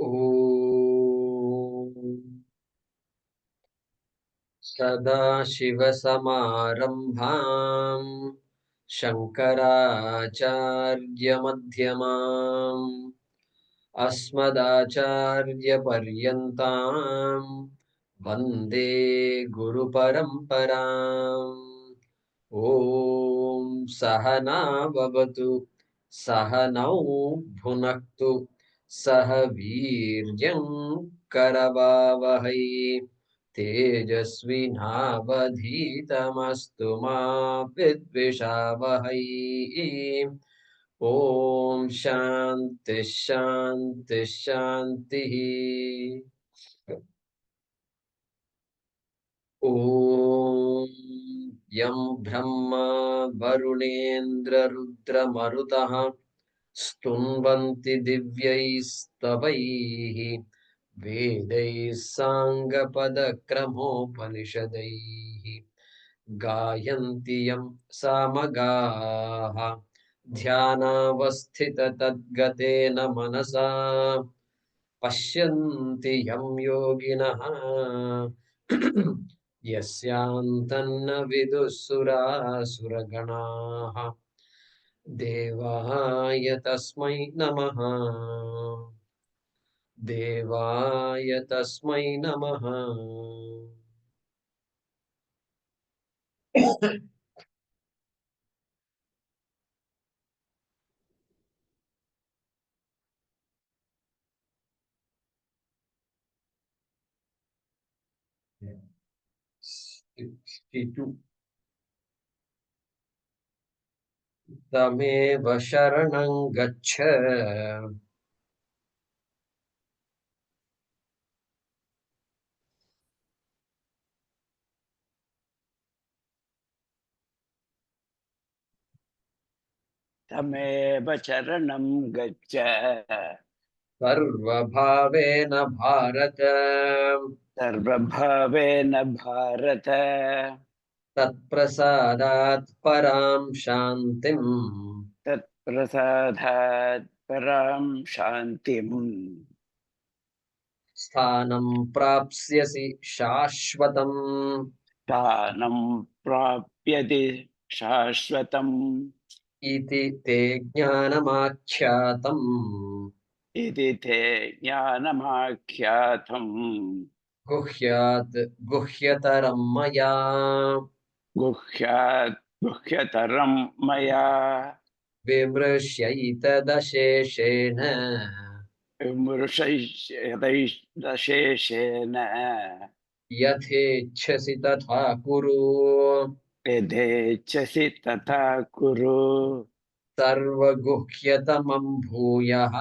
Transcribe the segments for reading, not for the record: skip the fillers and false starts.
ॐ सदाशिवसमारम्भाम् शङ्कराचार्यमध्यमाम् अस्मदाचार्यपर्यन्ताम् वन्दे गुरुपरम्पराम्। ॐ सहना भवतु सहनौ भुनक्तु सह वीर्यं करवावहै तेजस्विनावधीतमस्तु मा विद्विषावहै। ॐ शान्ति शान्ति शान्तिः। ॐ यं ब्रह्मा वरुणेन्द्ररुद्रमरुतः स्तुन्वन्ति दिव्यैस्तवैः वेदैः साङ्गपदक्रमोपनिषदैः गायन्ति यं सामगाः ध्यानावस्थिततद्गतेन मनसा पश्यन्ति यं योगिनः यस्यान्तन्न विदुःसुरासुरगणाः देवाय तस्मै नमः। देवाय तस्मै नमः। तमेव शरणं गच्छ तमेव चरणं गच्छ सर्वभावेन भारत सर्वभावेन भारत तत्प्रसादात् परां शान्तिम् तत्प्रसादात् परां शान्तिम् स्थानं प्राप्स्यसि शाश्वतम् स्थानं प्राप्यति शाश्वतम् इति ते ज्ञानमाख्यातम्। इति ते ज्ञानमाख्यातम् गुह्यात् गुह्यतरं मया गुह्यतरं मया विमृश्यैतदशेषेण विमृशैशेषेण यथेच्छसि तथा कुरु। यथेच्छसि तथा कुरु। सर्वगुह्यतमं भूयः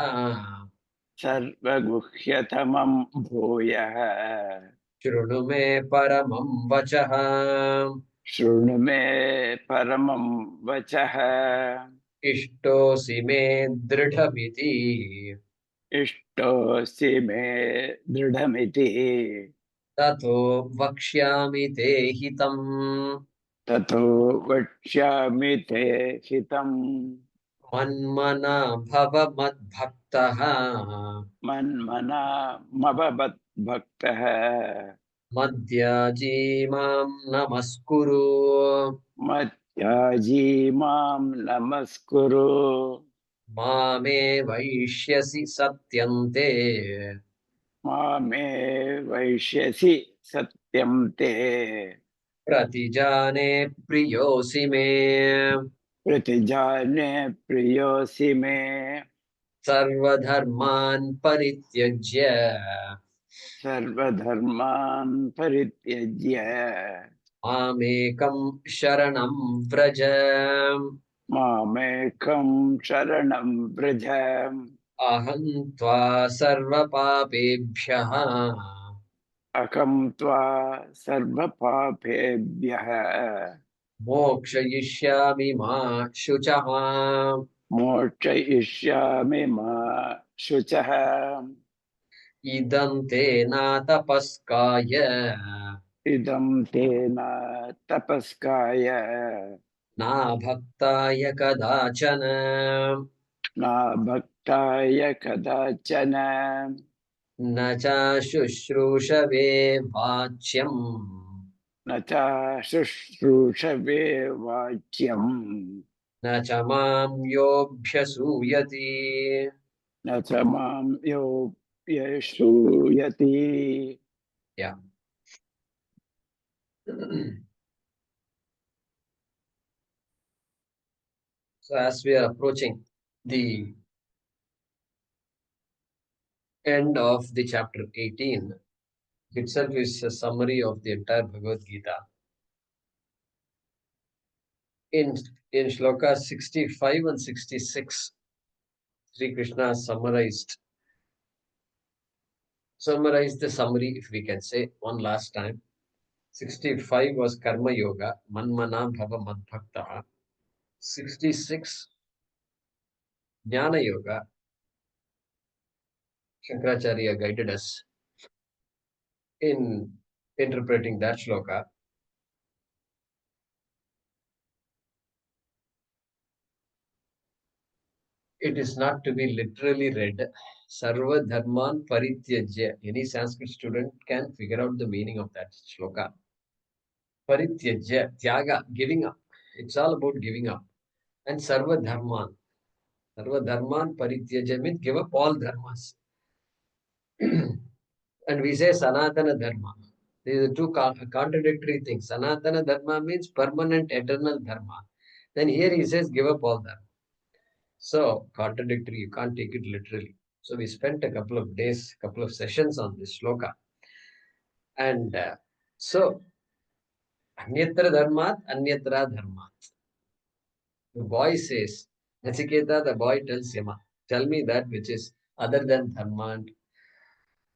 सर्वगुह्यतमं भूयः शृणु मे परमं वचः। शृणु मे परमं वचः। इष्टोऽसि मे दृढमिति इष्टोऽसि मे दृढमिति ततो वक्ष्यामि ते हितम्। ततो वक्ष्यामि ते हितम्। मन्मना भव मद्भक्तः मन्मना मम भक्तः मद्याजी मां नमस्कुरु। मत्याजी मां नमस्कुरु। मामे वैष्यसि सत्यन्ते मामे वैष्यसि सत्यं ते। प्रतिजाने प्रियोऽसि मे। प्रतिजाने प्रियोऽसि मे। सर्वधर्मान् परित्यज्य सर्वधर्मान् परित्यज्य मामेकं शरणं व्रज। मामेकं शरणं व्रज। अहं त्वा सर्वपापेभ्यः अहं त्वा सर्वपापेभ्यः मोक्षयिष्यामि मा शुचः। मोक्षयिष्यामि मा शुचः। इदं ते नातपस्काय इदं तेन तपस्काय न भक्ताय कदाचन न भक्ताय कदाचन न च शुश्रूषवे वाच्यम् न च शुश्रूषवे वाच्यम् न च मां योऽभ्यसूयति न च मां योऽप्यसूयति yeah. So as we are approaching the end of the chapter 18 itself is a summary of the entire Bhagavad Gita. In, in shlokas 65 and 66, Sri Krishna summarized the summary, if we can say, one last time. 65 was Karma Yoga, Manmana Bhava Madbhaktaha. 66, Jnana Yoga, Shankaracharya guided us in interpreting that shloka. It is not to be literally read. Sarva Dharman Parityajya. Any Sanskrit student can figure out the meaning of that shloka. Parityajya, Tyaga, giving up. It's all about giving up. And Sarva Dharman. Sarva Dharman Parityajya means give up all dharmas. And we say Sanatana Dharma. These are two contradictory things. Sanatana Dharma means permanent, eternal Dharma. Then here he says give up all Dharma. So contradictory, you can't take it literally. So we spent a couple of days, couple of sessions on this shloka. And so, Anyatra Dharmat, Anyatra Dharmat. The boy says, Nachiketa, the boy tells Yama, tell me that which is other than Dharma and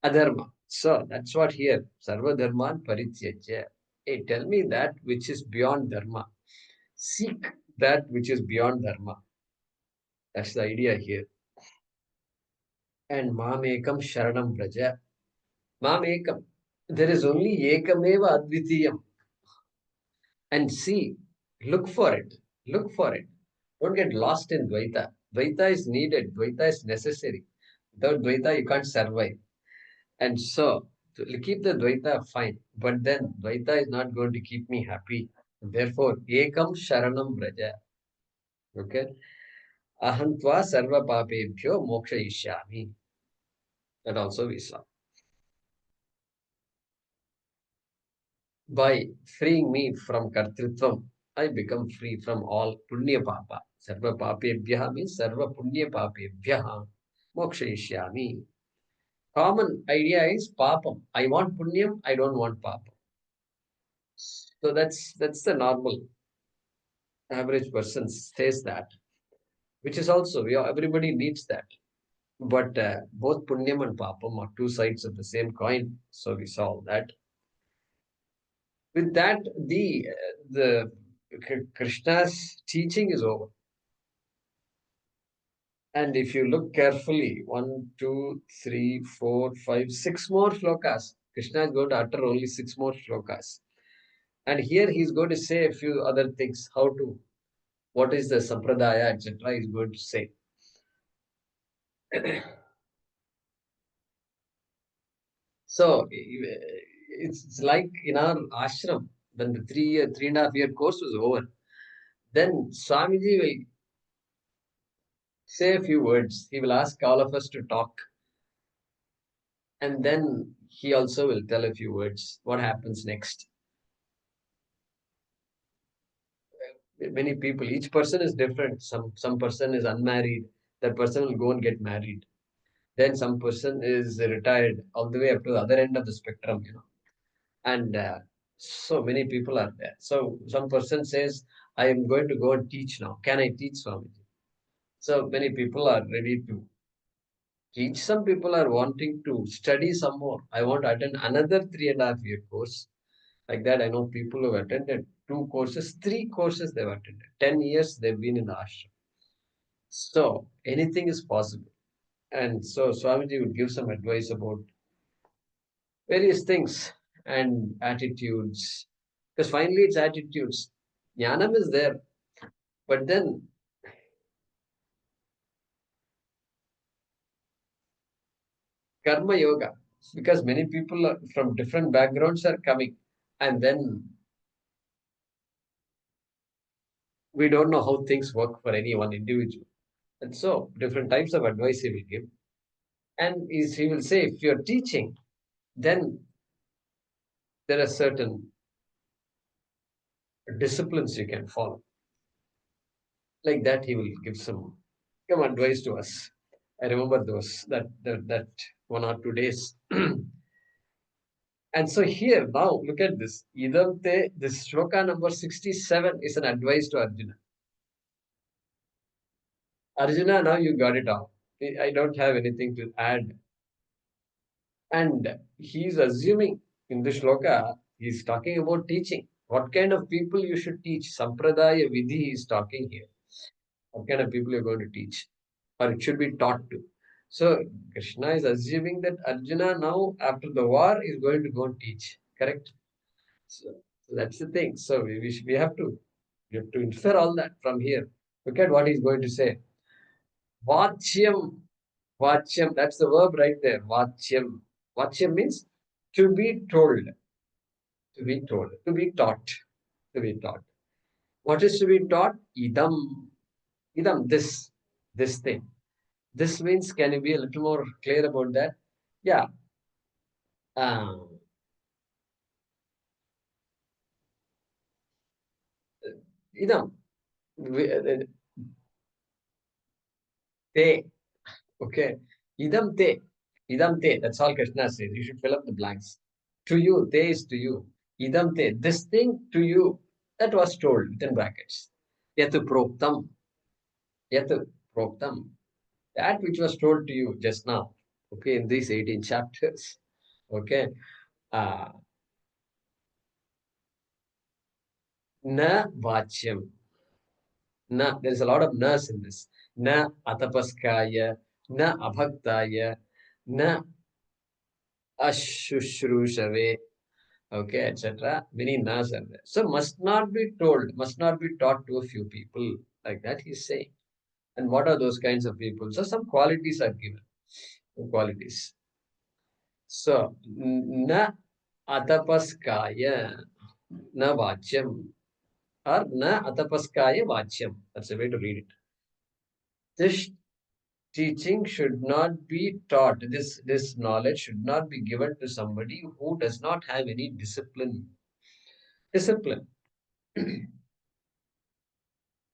Adharma. So that's what here, Sarva Dharman Parityajya. Hey, tell me that which is beyond Dharma. Seek that which is beyond Dharma. That's the idea here. And Mamekam Sharanam Braja. Mamekam. There is only Ekameva Advitiyam. And see, look for it. Look for it. Don't get lost in Dvaita. Dvaita is needed. Dvaita is necessary. Without Dvaita, you can't survive. And so, to keep the Dvaita fine. But then, Dvaita is not going to keep me happy. Therefore, Ekam Sharanam Braja. Okay? Ahantva Sarva Papebhyo Moksha Ishyami. That also we saw. By freeing me from Kartritvam, I become free from all Punya Papa. Sarva Papebhyaha means Sarva Punya Papebhyaha Mokshayishyami. Common idea is Papam. I want Punyam, I don't want Papam. So that's the normal average person says that, which is also, everybody needs that. But both Punyam and Papam are two sides of the same coin. So we saw that. With that, the Krishna's teaching is over. And if you look carefully, 1, 2, 3, 4, 5, 6 more shlokas. Krishna is going to utter only 6 more shlokas. And here he's going to say a few other things, what is the sampradaya, etc. He's going to say. So it's like in our ashram, when the 3.5 year course was over, then Swamiji will say a few words. He will ask all of us to talk. And then he also will tell a few words. What happens next? Many people, each person is different. Some person is unmarried. That person will go and get married. Then some person is retired all the way up to the other end of the spectrum, And so many people are there. So some person says, I am going to go and teach now. Can I teach, Swamiji? So many people are ready to teach. Some people are wanting to study some more. I want to attend another 3.5 year course. Like that, I know people who have attended 2 courses, 3 courses they've attended. 10 years they've been in the ashram. So anything is possible. And so Swamiji would give some advice about various things and attitudes. Because finally it's attitudes. Jnanam is there. But then Karma yoga, because many people from different backgrounds are coming, and then we don't know how things work for any one individual. And so different types of advice he will give. And he will say, if you're teaching, then there are certain disciplines you can follow. Like that, he will give some advice to us. I remember those that 1 or 2 days. And so here now look at this. Idante, this shloka number 67 is an advice to Arjuna. Arjuna, now you got it all. I don't have anything to add. And he's assuming in the shloka, he's talking about teaching. What kind of people you should teach? Sampradaya Vidhi is talking here. What kind of people you're going to teach? Or it should be taught to. So Krishna is assuming that Arjuna now, after the war, is going to go and teach. Correct? So that's the thing. So we have to infer all that from here. Look at what he's going to say. Vachyam. Vachyam, that's the verb right there. Vachyam. Vachyam means to be told, to be told, to be taught, to be taught. What is to be taught? Idam. Idam, this thing. This means, can you be a little more clear about that? Yeah. Um, idam. Te. Okay. Idam te. Idam te. That's all Krishna says. You should fill up the blanks. To you. Te is to you. Idam te. This thing to you. That was told within brackets. Yat proktam. Yat proktam. That which was told to you just now. Okay. In these 18 chapters. Okay. Uh, na vachyam. Na. There is a lot of nas in this. Na atapaskaya. Na abhaktaya. Na ashushrusave. Okay, etc. Many nas are there. So must not be told, must not be taught to a few people. Like that he's saying. And what are those kinds of people? So some qualities are given. Some qualities. So na atapaskaya na vachyam or na atapaskaya vachyam. That's the way to read it. This teaching should not be taught. This knowledge should not be given to somebody who does not have any discipline. Discipline.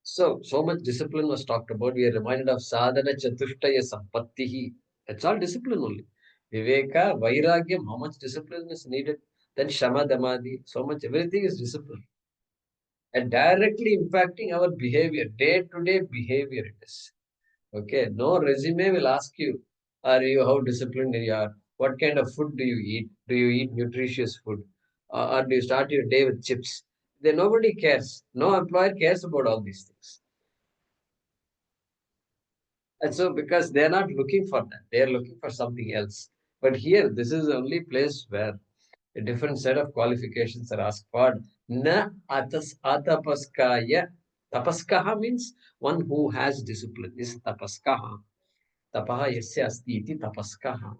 So much discipline was talked about. We are reminded of sadhana chatushtaya sampattihi. That's all discipline only. Viveka, vairagya, how much discipline is needed? Then shama damadi, so much, everything is discipline. And directly impacting our behavior, day-to-day behavior it is. Okay, no resume will ask you, are you how disciplined you are? What kind of food do you eat? Do you eat nutritious food? Or do you start your day with chips? Then nobody cares. No employer cares about all these things. And so, because they're not looking for that, they're looking for something else. But here, this is the only place where a different set of qualifications are asked for. Na atas atapaskaya. Tapaskaha means one who has discipline is tapaskaha. Tapaha yasya asti iti tapaskaha.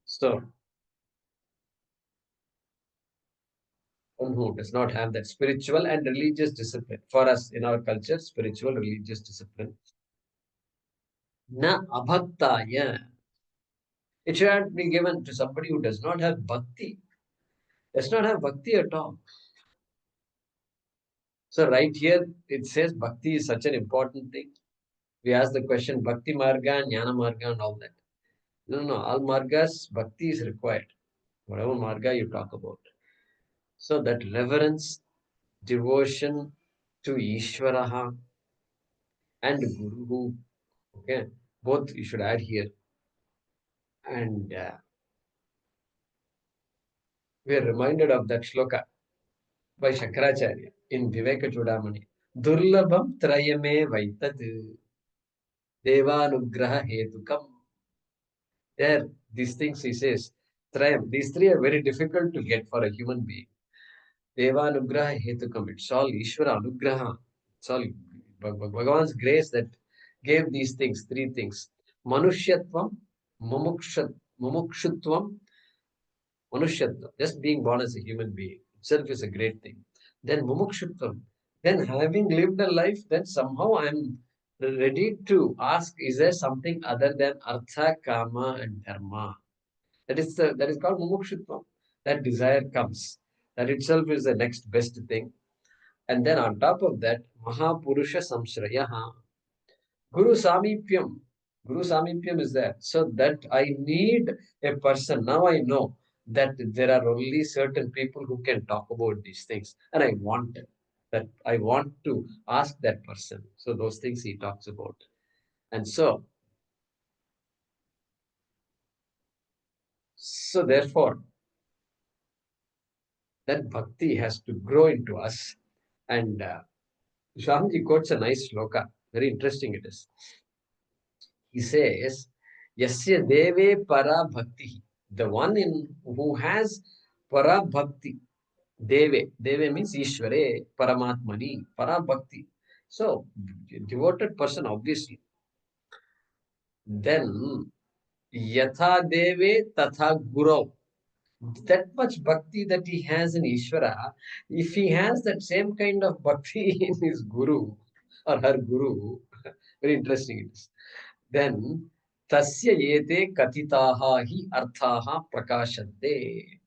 So, one who does not have that spiritual and religious discipline. For us, in our culture, spiritual, religious discipline. Na abhaktaya. It should be given to somebody who does not have bhakti. Does not have bhakti at all. So right here, it says bhakti is such an important thing. We ask the question, bhakti marga, jnana marga and all that. No, all margas, bhakti is required. Whatever marga you talk about. So that reverence, devotion to Ishvaraha and Guru, okay, both you should add here. And we are reminded of that shloka by Shankaracharya in Viveka Chudamani. Durlabham trayame vaitat devanugraha hetukam. There, these things he says, trayam, these three are very difficult to get for a human being. Devanugraha hetukam, it's all Ishvara anugraha. It's all Bhagavan's grace that gave these things, three things. Manushyatvam, mumukshat, Mumukshutvam, manushyatvam, just being born as a human being itself is a great thing. Then mumukshutvam, then having lived a life, then somehow I'm ready to ask, is there something other than artha, kama, and dharma? That is called mumukshutvam. That desire comes. That itself is the next best thing. And then on top of that, Mahapurusha Samshrayaha, Guru Samipyam. Guru Samipyam is there. So that I need a person. Now I know that there are only certain people who can talk about these things. And I want that. I want to ask that person. So those things he talks about. And so therefore, that bhakti has to grow into us. And Swamiji quotes a nice shloka. Very interesting it is. He says, Yasya deve para bhakti. The one who has para bhakti. Deve means Ishvare, Paramatmani, para bhakti. So, devoted person, obviously. Then, Yatha deve tatha guru. That much bhakti that he has in Ishvara, if he has that same kind of bhakti in his guru or her guru, very interesting it is. Then tasya yete katitaha hi arthaha prakashante.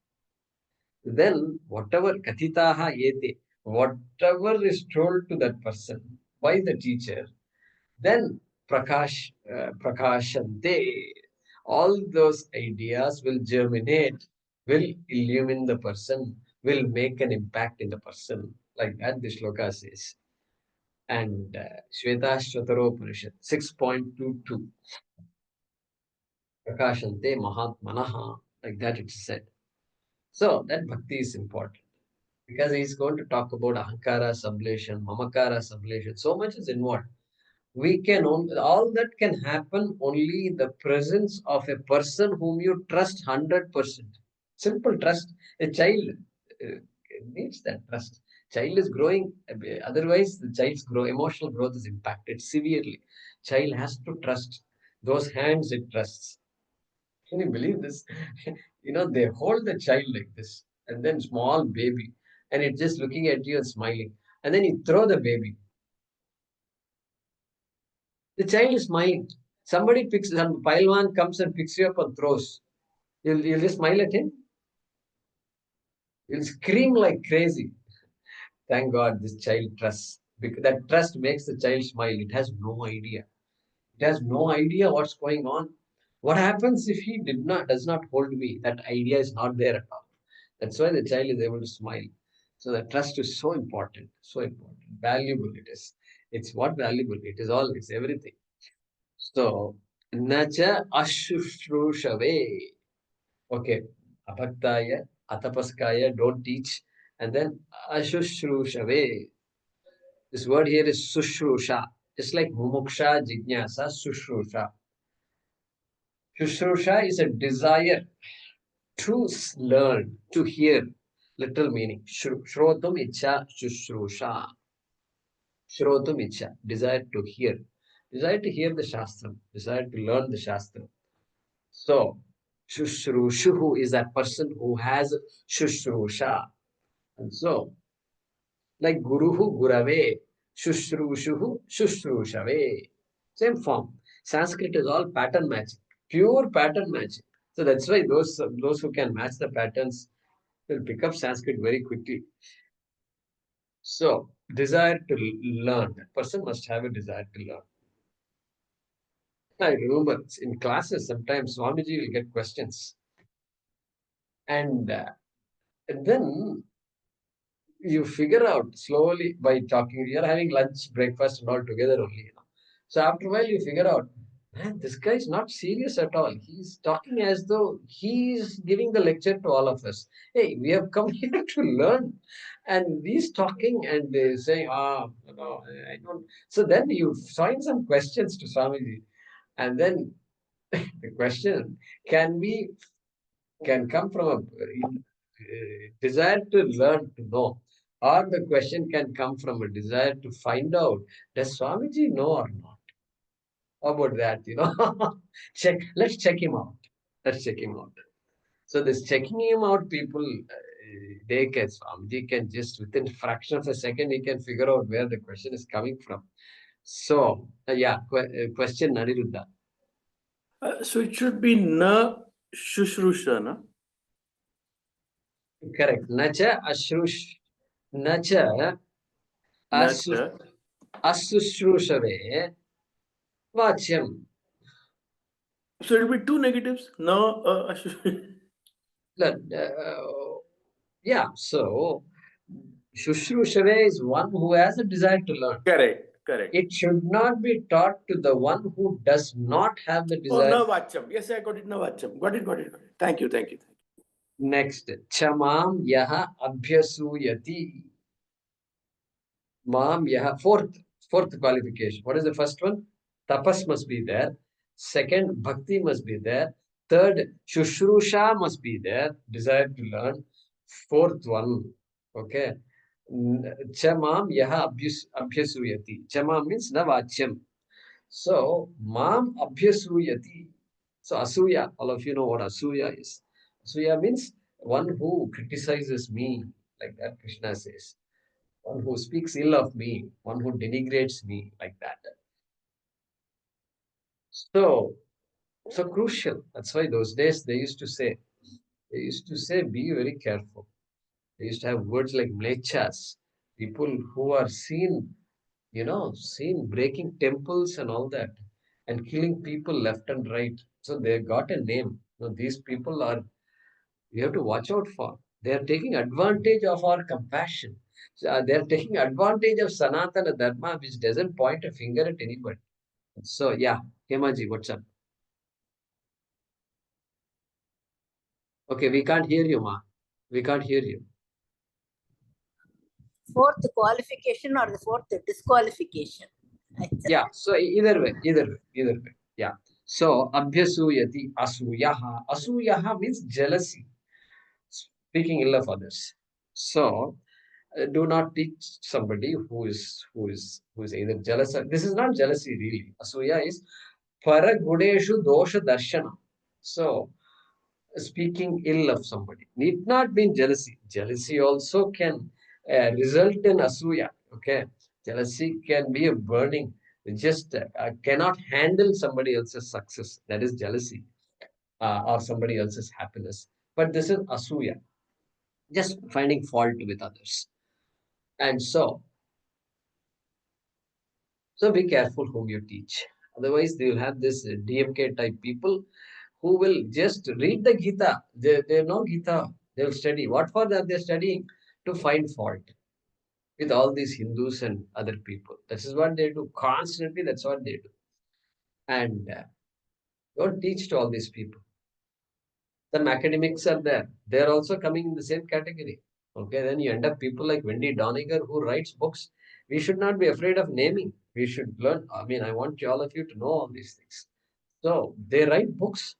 Then whatever katitaha yete, whatever is told to that person by the teacher, then prakashante. All those ideas will germinate, will illumine the person, will make an impact in the person. Like that, the shloka says. And Shvetashvataro Upanishad 6.22. Prakashante Mahatmanaha, like that it's said. So that bhakti is important because he's going to talk about ahankara sublation, mamakara sublation. So much is involved. We can only, all that can happen only in the presence of a person whom you trust 100%. Simple trust. A child needs that trust. Child is growing, otherwise the child's emotional growth is impacted severely. Child has to trust. Those hands it trusts. Can you believe this? They hold the child like this, and then small baby, and it's just looking at you and smiling. And then you throw the baby. The child is smiling. Some Pilwan comes and picks you up and throws. You'll just smile at him. You'll scream like crazy. Thank God this child trusts. Because that trust makes the child smile. It has no idea. It has no idea what's going on. What happens if he does not hold me? That idea is not there at all. That's why the child is able to smile. So the trust is so important, so important, valuable it is. It's what valuable? It is all, it's everything. So, nacha ashushrushaveh. Okay, abhaktaya, atapaskaya, don't teach. And then ashushrushaveh. This word here is sushrusha. Just like mumuksha, jignasa, sushrusha. Sushrusha is a desire to learn, to hear. Literal meaning. Shrotum icha sushrusha. Shrotum icha. Desire to hear. Desire to hear the Shastra. Desire to learn the Shastra. So, Shushrushuhu is that person who has Shushrusha. And so, like Guruhu Gurave, Shushrushuhu Shushrushaveh. Same form. Sanskrit is all pattern matching, pure pattern matching. So that's why those who can match the patterns will pick up Sanskrit very quickly. So, desire to learn. That person must have a desire to learn. I remember in classes sometimes Swamiji will get questions, and then you figure out slowly by talking. You're having lunch, breakfast, and all together only. So after a while, you figure out, man, this guy is not serious at all. He's talking as though he's giving the lecture to all of us. Hey, we have come here to learn. And he's talking and saying, I don't. So then you find some questions to Swamiji. And then the question can be can come from a desire to learn to know, or the question can come from a desire to find out does Swamiji know or not. How about that? Check. Let's check him out. Let's check him out. So this checking him out, people, they can, Swamiji can just within fraction of a second, he can figure out where the question is coming from. So, question, Aniruddha. So it should be na shushrusha, na? Correct. Nacha ashrush, nacha Nacha. asushrusave vachyam. So it will be two negatives. No, Yeah, so Shushrusave is one who has a desire to learn. correct, correct. It should not be taught to the one who does not have the Oh, desire. na vacham. Yes, I got it. Na vacham. Got it, got it, got it. Thank you, thank you. Next, chamam yaha abhyasuyati. Mam yaha, fourth qualification. What is the first one? Tapas must be there. Second, bhakti must be there. Third, shushrusha must be there, desire to learn. Fourth one, okay. Chamam yaha abhyasuyati. Chamam means navachyam. So, mam abhyasuyati. So, asuya, all of you know what asuya is. Asuya means one who criticizes me, like that Krishna says. One who speaks ill of me, one who denigrates me, like that. So, so crucial. That's why those days they used to say, be very careful. They used to have words like mlechas, people who are seen, seen breaking temples and all that, and killing people left and right. So they got a name. These people are, we have to watch out for. They are taking advantage of our compassion. So, they are taking advantage of Sanatana Dharma, which doesn't point a finger at anybody. So, yeah, Hemaji, what's up? Okay, we can't hear you, Ma. We can't hear you. Fourth qualification or the fourth disqualification? Yeah, so either way. Yeah. So, abhyasuyati asuyaha. Asuyaha means jealousy, speaking ill of others. So, do not teach somebody who is either jealous. This is not jealousy really. Asuya is paragudeshu dosha darshana. So, speaking ill of somebody need not be jealousy. Jealousy also can result in asuya. Okay, jealousy can be a burning. Just cannot handle somebody else's success. That is jealousy, or somebody else's happiness. But this is asuya, just finding fault with others. And so be careful whom you teach. Otherwise, they will have this DMK type people who will just read the Gita. They know Gita. They will study. What for that they're studying? To find fault with all these Hindus and other people. This is what they do. Constantly, that's what they do. And don't teach to all these people. Some academics are there. They're also coming in the same category. Okay, then you end up people like Wendy Doniger who writes books. We should not be afraid of naming. We should learn. I mean, I want all of you to know all these things. So they write books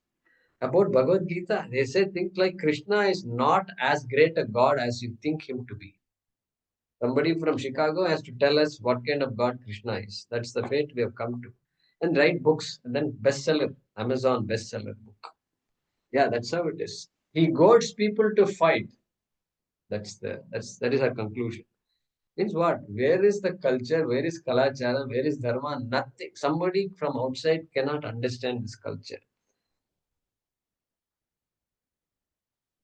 about Bhagavad Gita. They say things like Krishna is not as great a God as you think him to be. Somebody from Chicago has to tell us what kind of God Krishna is. That's the fate we have come to. And write books and then bestseller, Amazon bestseller book. Yeah, that's how it is. He goads people to fight. That is our conclusion. Means what? Where is the culture? Where is kalachara? Where is dharma? Nothing. Somebody from outside cannot understand this culture.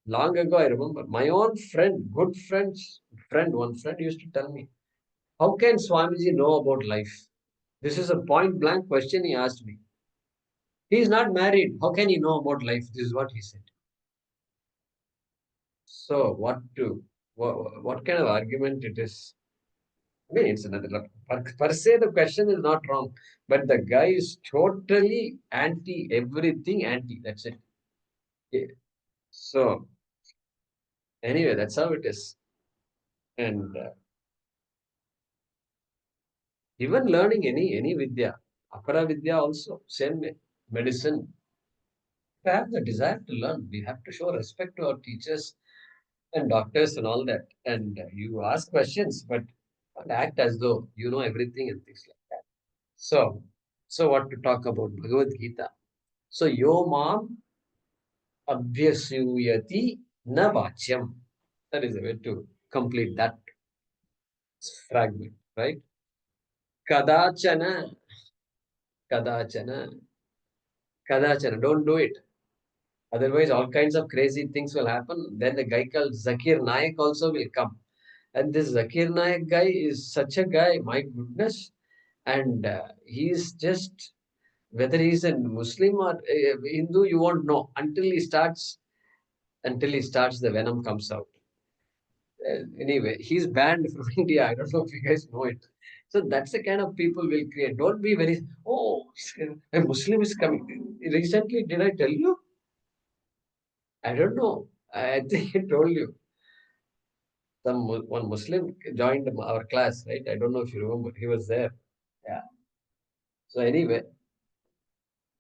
Long ago, I remember my own friend, good friend, one friend used to tell me, how can Swamiji know about life? This is a point blank question he asked me. He is not married. How can he know about life? This is what he said. So, what kind of argument it is? I mean, it's another. Per se, the question is not wrong, but the guy is totally anti everything, anti. That's it. Yeah. So, anyway, that's how it is. And even learning any vidya, apara vidya also, same way. Medicine, we have the desire to learn. We have to show respect to our teachers and doctors and all that. And you ask questions, but act as though you know everything and things like that. So what to talk about Bhagavad Gita? So, yo mom abhyasuyati na vachyam. That is the way to complete that fragment, right? Kadachana, kadachana, kadachana. Don't do it. Otherwise, all kinds of crazy things will happen. Then the guy called Zakir Naik also will come. And this Zakir Naik guy is such a guy, my goodness. And he's just, whether he's a Muslim or Hindu, you won't know until he starts, the venom comes out. Anyway, he's banned from India. I don't know if you guys know it. So that's the kind of people we'll create. Don't be very, oh, a Muslim is coming. Recently, did I tell you? I don't know. I think I told you. One Muslim joined our class, right? I don't know if you remember. He was there. Yeah. So anyway,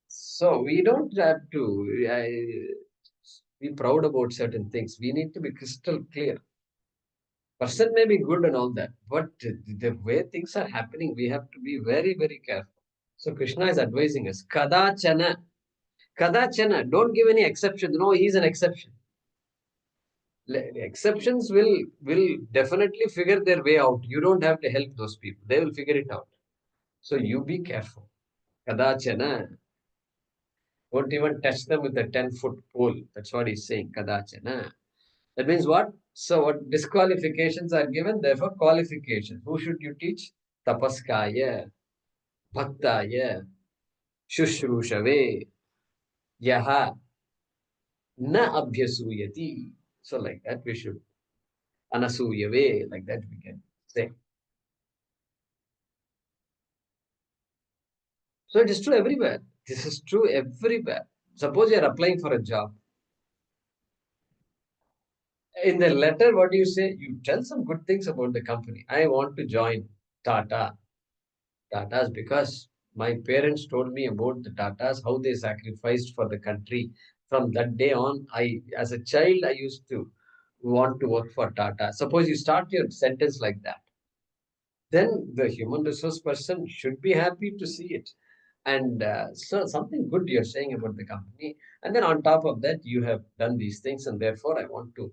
so we don't have to be proud about certain things. We need to be crystal clear. Person may be good and all that, but the way things are happening, we have to be very, very careful. So Krishna is advising us, kadachana, kadachana, don't give any exception. No, he's an exception. Exceptions will definitely figure their way out. You don't have to help those people. They will figure it out. So you be careful. Kadachana. Don't even touch them with a 10-foot pole. That's what he's saying. Kadachana. That means what? So what disqualifications are given, therefore qualifications. Who should you teach? Tapaskaya, Bhaktaya, Shushrushave, Yaha, Na Abhyasuyati. So like that we should. Anasuyave, like that we can say. So it is true everywhere. This is true everywhere. Suppose you are applying for a job. In the letter, what do you say? You tell some good things about the company. I want to join Tata. Tatas because my parents told me about the Tatas, how they sacrificed for the country. From that day on, as a child, I used to want to work for Tata. Suppose you start your sentence like that, then the human resource person should be happy to see it. And so something good you're saying about the company. And then on top of that, you have done these things, and therefore I want to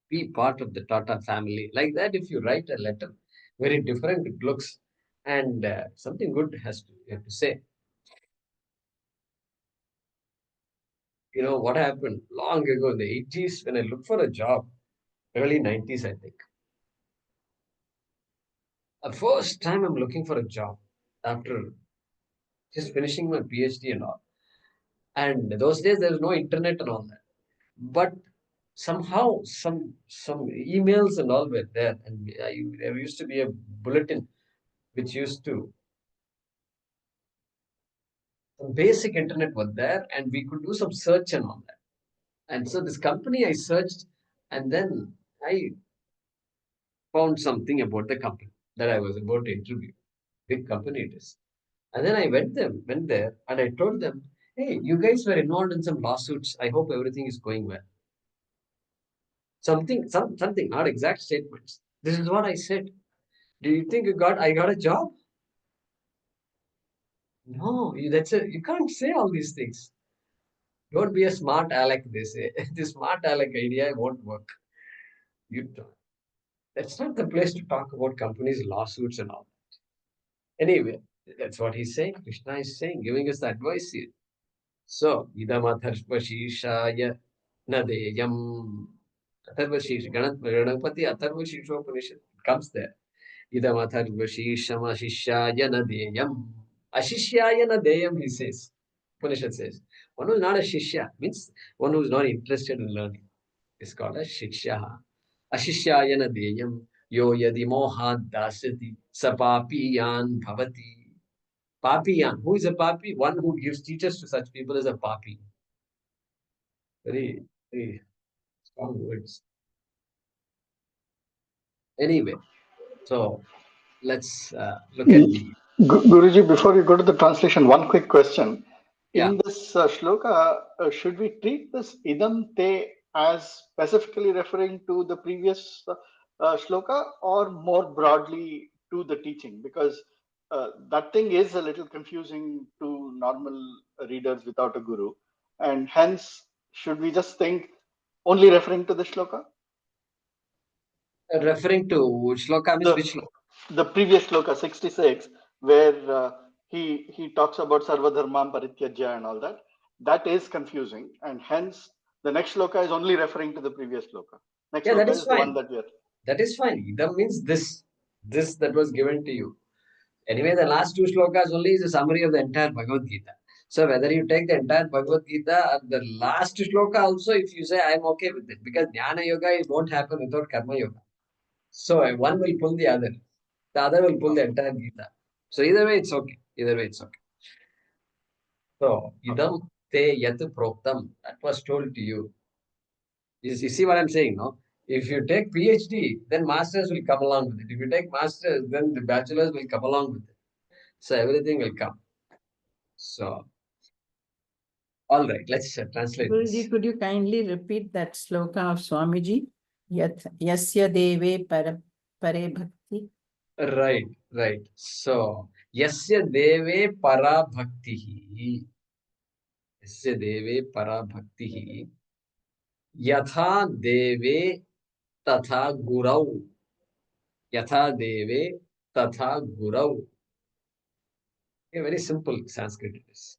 be part of the Tata family. Like that, if you write a letter, very different it looks, and something good you have to say. You know what happened long ago in the 80s when I looked for a job, early 90s, I think. The first time I'm looking for a job after just finishing my PhD and all. And those days there was no internet and all that. But somehow some emails and all were there, and there used to be a bulletin which used to some basic internet was there, and we could do some search and all that. And so this company I searched, and then I found something about the company that I was about to interview. Big company it is. And then I went there, and I told them, "Hey, you guys were involved in some lawsuits. I hope everything is going well." Something, not exact statements. This is what I said. Do you think I got a job? No, you can't say all these things. Don't be a smart aleck, they say. The smart aleck idea won't work. You don't. That's not the place to talk about companies' lawsuits and all. Anyway, that's what he's saying. Krishna is saying, giving us the advice here. So, idamatarvashishaya nadeyam. Atharvashish, Ganapati Atharvashishopanishad comes there. Idamatarvashishamashishaya nadeyam. Ashishyaya nadeyam, he says. Upanishad says. One who is not a shishya means one who is not interested in learning. Is called as shiksha. Ashishyayana deyam yo yadi mohad dasati sapapiyan bhavati. Papiyan. Who is a papi? One who gives teachers to such people is a papi. Very, very strong words. Anyway, so let's look at the. Guruji, before you go to the translation, one quick question. Yeah. In this shloka, should we treat this idam te as specifically referring to the previous shloka or more broadly to the teaching? Because that thing is a little confusing to normal readers without a guru. And hence, should we just think only referring to the shloka? Referring to shloka means which shloka? The previous shloka 66, where he talks about sarvadharmam parityajya and all that. That is confusing, and hence the next shloka is only referring to the previous shloka. Next Yeah, that shloka is is the one fine. that we are. That is fine. That means this that was given to you. Anyway, the last two shlokas only is a summary of the entire Bhagavad Gita. So whether you take the entire Bhagavad Gita or the last shloka also, if you say I'm okay with it, because Jnana Yoga it won't happen without Karma Yoga. So one will pull the other will pull the entire Gita. So either way it's okay. Either way it's okay. So idam te yat proktam, that was told to you. You see what I'm saying, no? If you take PhD, then masters will come along with it. If you take masters, then the bachelors will come along with it. So everything will come. So, all right, let's translate Guruji, this. could you kindly repeat that sloka of Swamiji? Yasya deve pare bhakti. Right. So, yasya deve para bhaktihi. Yasya deve para bhaktihi. Yatha deve tatha gurau. Yatha deve tatha gurau. A very simple Sanskrit it is.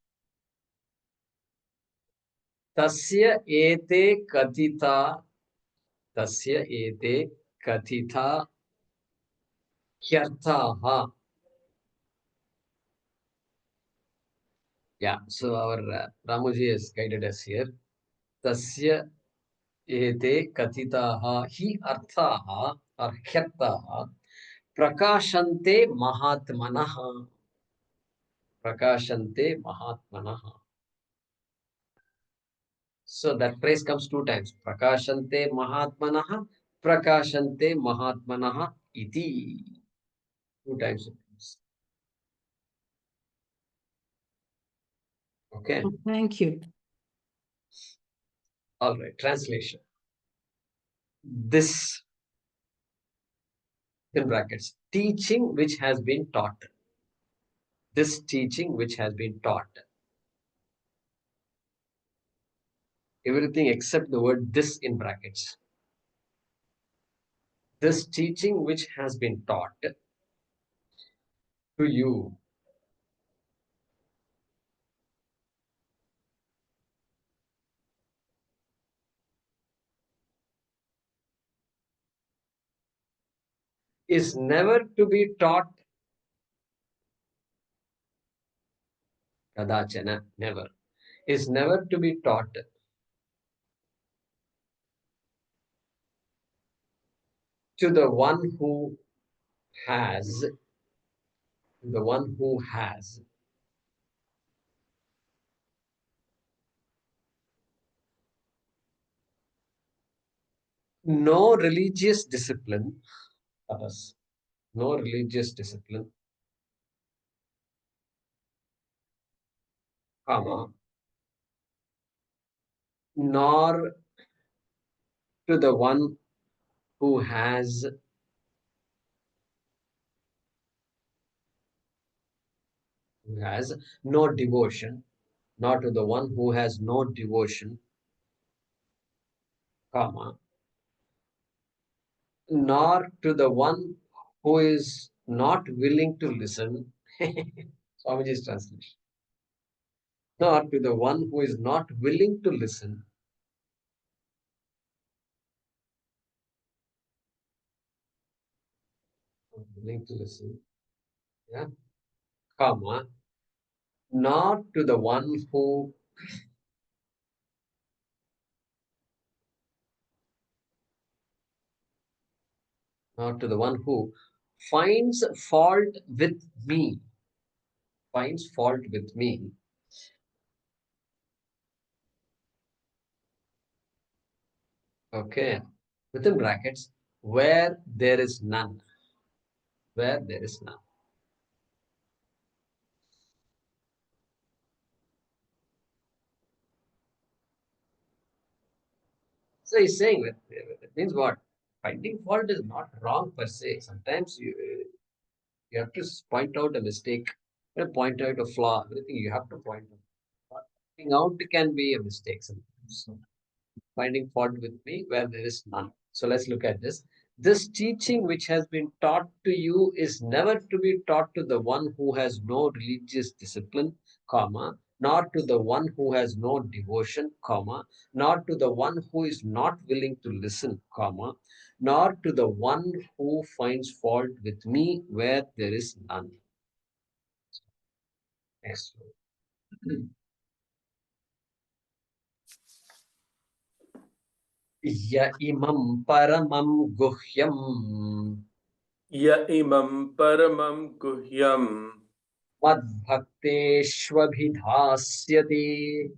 Tasya ete kathita. Tasya ete kathita hyarthaha. Yeah, so our Ramuji has guided us here. Tasya ete kathitaha hi arthaha or hyarthaha prakashante mahatmanaha. Prakashante mahatmanaha. So that phrase comes two times. Prakashante mahatmanaha, prakashante mahatmanaha iti. Two times it comes. Okay. Thank you. All right. Translation. This, in brackets, teaching which has been taught. This teaching which has been taught. Everything except the word this in brackets. This teaching which has been taught to you is never to be taught. Kadachana, never. Is never to be taught to the one who has, no religious discipline, others, no religious discipline, comma, nor to the one who has no devotion, not to the one who has no devotion, comma, nor to the one who is not willing to listen. Swamiji's translation. Nor to the one who is not willing to listen. Not willing to listen. Yeah. Comma. Not to the one who finds fault with me. Finds fault with me. Okay. Within brackets, where there is none. Where there is none. So he's saying that it means what? Finding fault is not wrong per se. Sometimes you have to point out a mistake, point out a flaw. Everything you have to point out. Pointing out can be a mistake sometimes. So, finding fault with me where there is none. So let's look at this. This teaching which has been taught to you is never to be taught to the one who has no religious discipline, comma, nor to the one who has no devotion, comma, nor to the one who is not willing to listen, comma, nor to the one who finds fault with me where there is none. Next. Ya imam paramam guhyam Ya imam paramam guhyam madbhakteshvabhidhasyati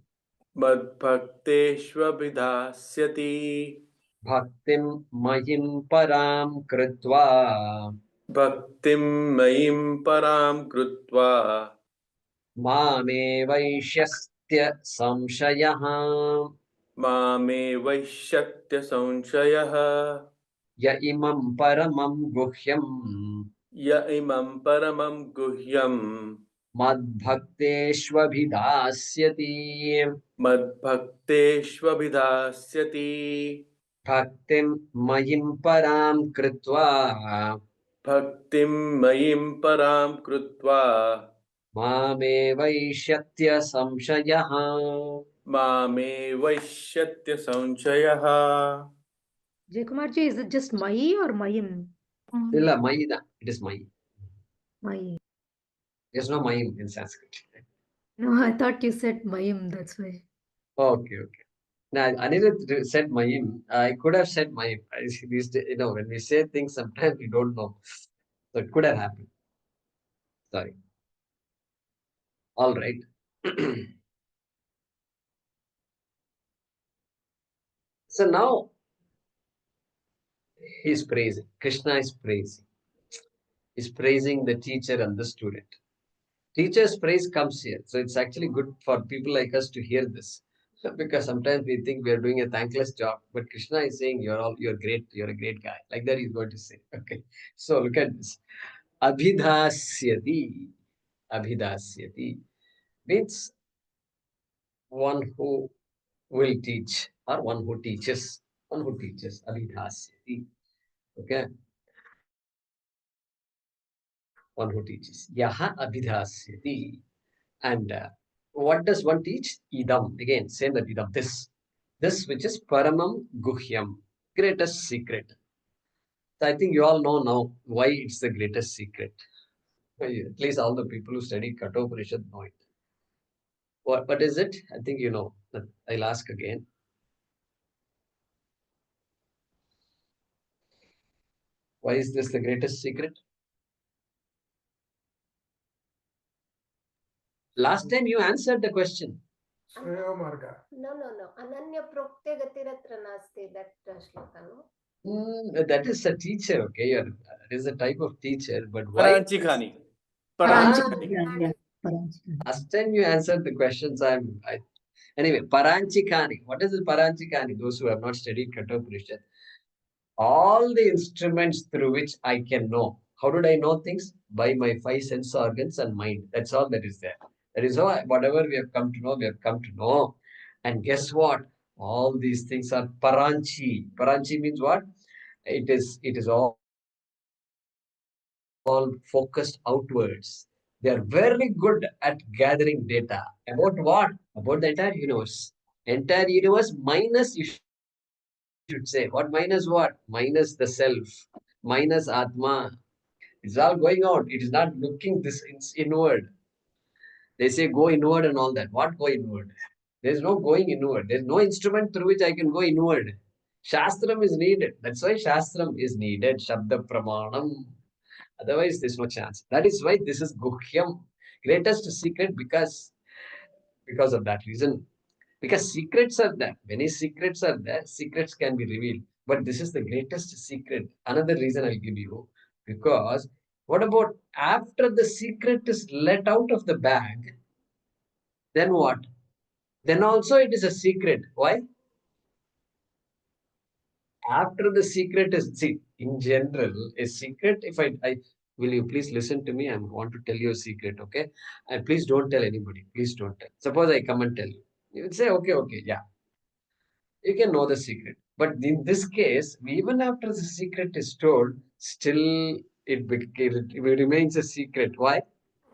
madbhakteshvabhidhasyati bhaktim mayim param kritva bhaktim mayim param krutva mame vaishyastya samshayah mame vaishyatya samshayah ya imam paramam guhyam ya imam paramam guhyam madbhakteshvabhidasyati madbhakteshvabhidhasyati bhaktim mayim param kritva bhaktim mayim param krutva mame vaishyatya samshayah. mame vaishyatya samshayah. Jaykumarji, is it just Mai or Mayim? Illa Maida. It is Mai. Mai. There's no Mayim in Sanskrit. No, I thought you said Mayim, that's why. Okay, okay. Now, Anirudh said Mayim. I could have said Mayim. When we say things, sometimes we don't know. So it could have happened. Sorry. All right. So now he's praising. Krishna is praising. He's praising the teacher and the student. Teacher's praise comes here. So it's actually good for people like us to hear this. Because sometimes we think we are doing a thankless job. But Krishna is saying you're great, you're a great guy. Like that he's going to say. Okay. So look at this. Abhidasyati. Abhidasyati means one who will teach or one who teaches. One who teaches. Abhidasyati. Okay. One who teaches. Yaha abhidasyati. And what does one teach? Idam. Again, same that idam. This which is paramam guhyam. Greatest secret. So I think you all know now why it's the greatest secret. At least all the people who study Kathopanishad know it. What is it? I think you know. I'll ask again. Why is this the greatest secret? Last time you answered the question. No. Ananya prokte gatiratra nasti, that shloka, no? That is a teacher, okay? That is a type of teacher, but why? Paranchikani. Yeah. Last time you answered the questions. Anyway, Paranchikani. What is the Paranchikani? Those who have not studied Kathopanishad. All the instruments through which I can know. How did I know things? By my 5 sense organs and mind. That's all that is there. That is all. Whatever we have come to know, we have come to know. And guess what? All these things are Paranchi. Paranchi means what? It is all focused outwards. They are very good at gathering data. About what? About the entire universe. Entire universe minus, you should say. What minus what? Minus the self. Minus Atma. It's all going out. It is not looking this inward. They say go inward and all that. What go inward? There's no going inward. There's no instrument through which I can go inward. Shastram is needed. That's why Shastram is needed. Shabda Pramanam. Otherwise, there's no chance. That is why this is Guhyam. Greatest secret because of that reason. Because secrets are there. Many secrets are there. Secrets can be revealed. But this is the greatest secret. Another reason I'll give you. Because what about after the secret is let out of the bag? Then what? Then also it is a secret. Why? After the secret is, see, in general, a secret, if I will you please listen to me? I want to tell you a secret, okay? And please don't tell anybody. Please don't tell. Suppose I come and tell you. You would say, okay, yeah. you can know the secret. But in this case, even after the secret is told, still it remains a secret. Why?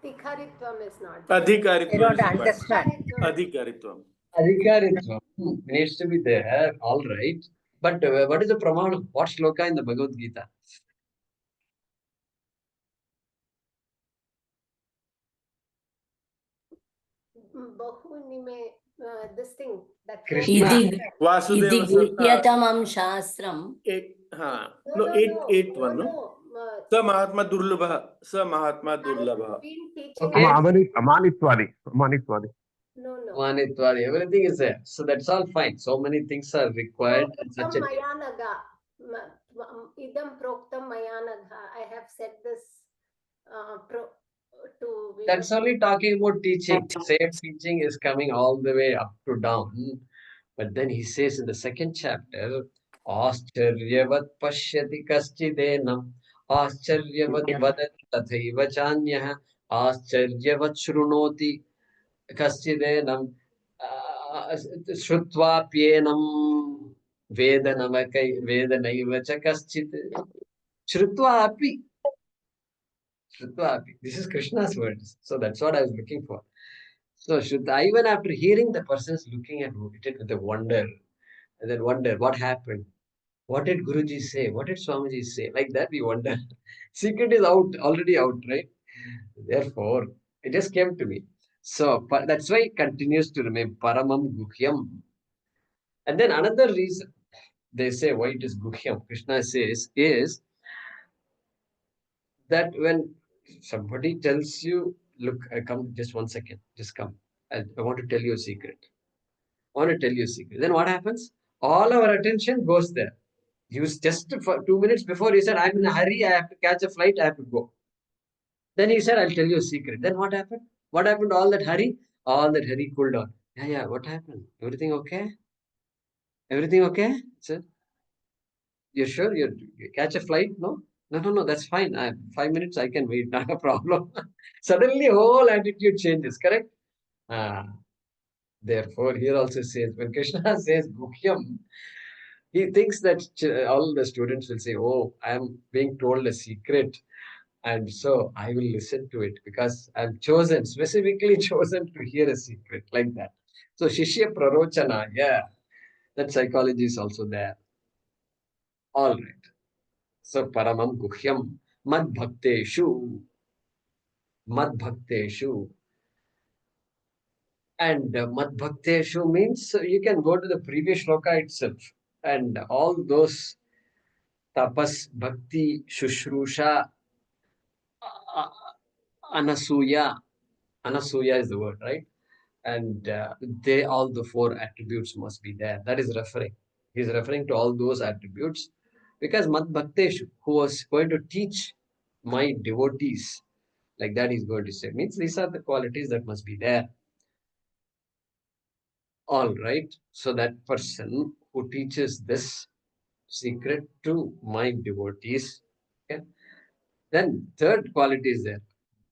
Adhikaritvam is not. They Adhikaritvam don't is required. understand. Adhikaritvam. Adhikaritvam needs to be there, all right. But what is the pramana? What shloka in the Bhagavad Gita? Bahuni mein, this thing that Krishna. Iti Vasudeva guhyatamam shastram. No, 8.1, no? Sa Mahatma Durlabha. Sa Mahatma Durlabha. been teaching. Okay. Amanitwadi. No. Manitwari, everything is there. So that's all fine. So many things are required. in such a Mayanaga. Idam proktam mayanaga. I have said this to. That's only talking about teaching. Same teaching is coming all the way up to down. But then he says in the second chapter, Ascharyavat pashyati kaschidenam, Ascharyavat vadati tathaiva chanyah, Ascharyavat shrunoti kaschidenam, Shrutva vedanaiva cha kaschit. Shrutva api. This is Krishna's words. So that's what I was looking for. So Shruta, even after hearing, the person is looking at it with a wonder. And then wonder, what happened? What did Guruji say? What did Swamiji say? Like that we wonder. Secret is out, already out, right? Therefore, it just came to me. So that's why it continues to remain Paramam Guhyam. And then another reason they say why it is Guhyam, Krishna says, is that when somebody tells you, look, come just 1 second, just come. I want to tell you a secret. Then what happens? All our attention goes there. He was just for 2 minutes before he said, I'm in a hurry, I have to catch a flight, I have to go. Then he said, I'll tell you a secret. Then what happened? What happened to all that hurry? All that hurry cooled down. Yeah, what happened? Everything okay? Everything okay? Sir? You're sure you catch a flight? No, that's fine. 5 minutes I can wait, not a problem. Suddenly whole attitude changes, correct? Therefore, here also says, when Krishna says Guhyam, he thinks that all the students will say, oh, I am being told a secret. And so I will listen to it because I'm chosen, specifically chosen to hear a secret like that. So Shishya Prarochana, yeah, that psychology is also there. All right. So Paramam Guhyam Mad Bhakteshu. And Mad Bhakteshu means you can go to the previous shloka itself. And all those tapas, bhakti, shushrusha, anasuya. Anasuya is the word, right? And all the 4 attributes must be there. That is referring. He's referring to all those attributes because Mad Bhakteshu, who was going to teach my devotees, like that he's going to say, means these are the qualities that must be there. All right. So that person who teaches this secret to my devotees, okay? Then third quality is there.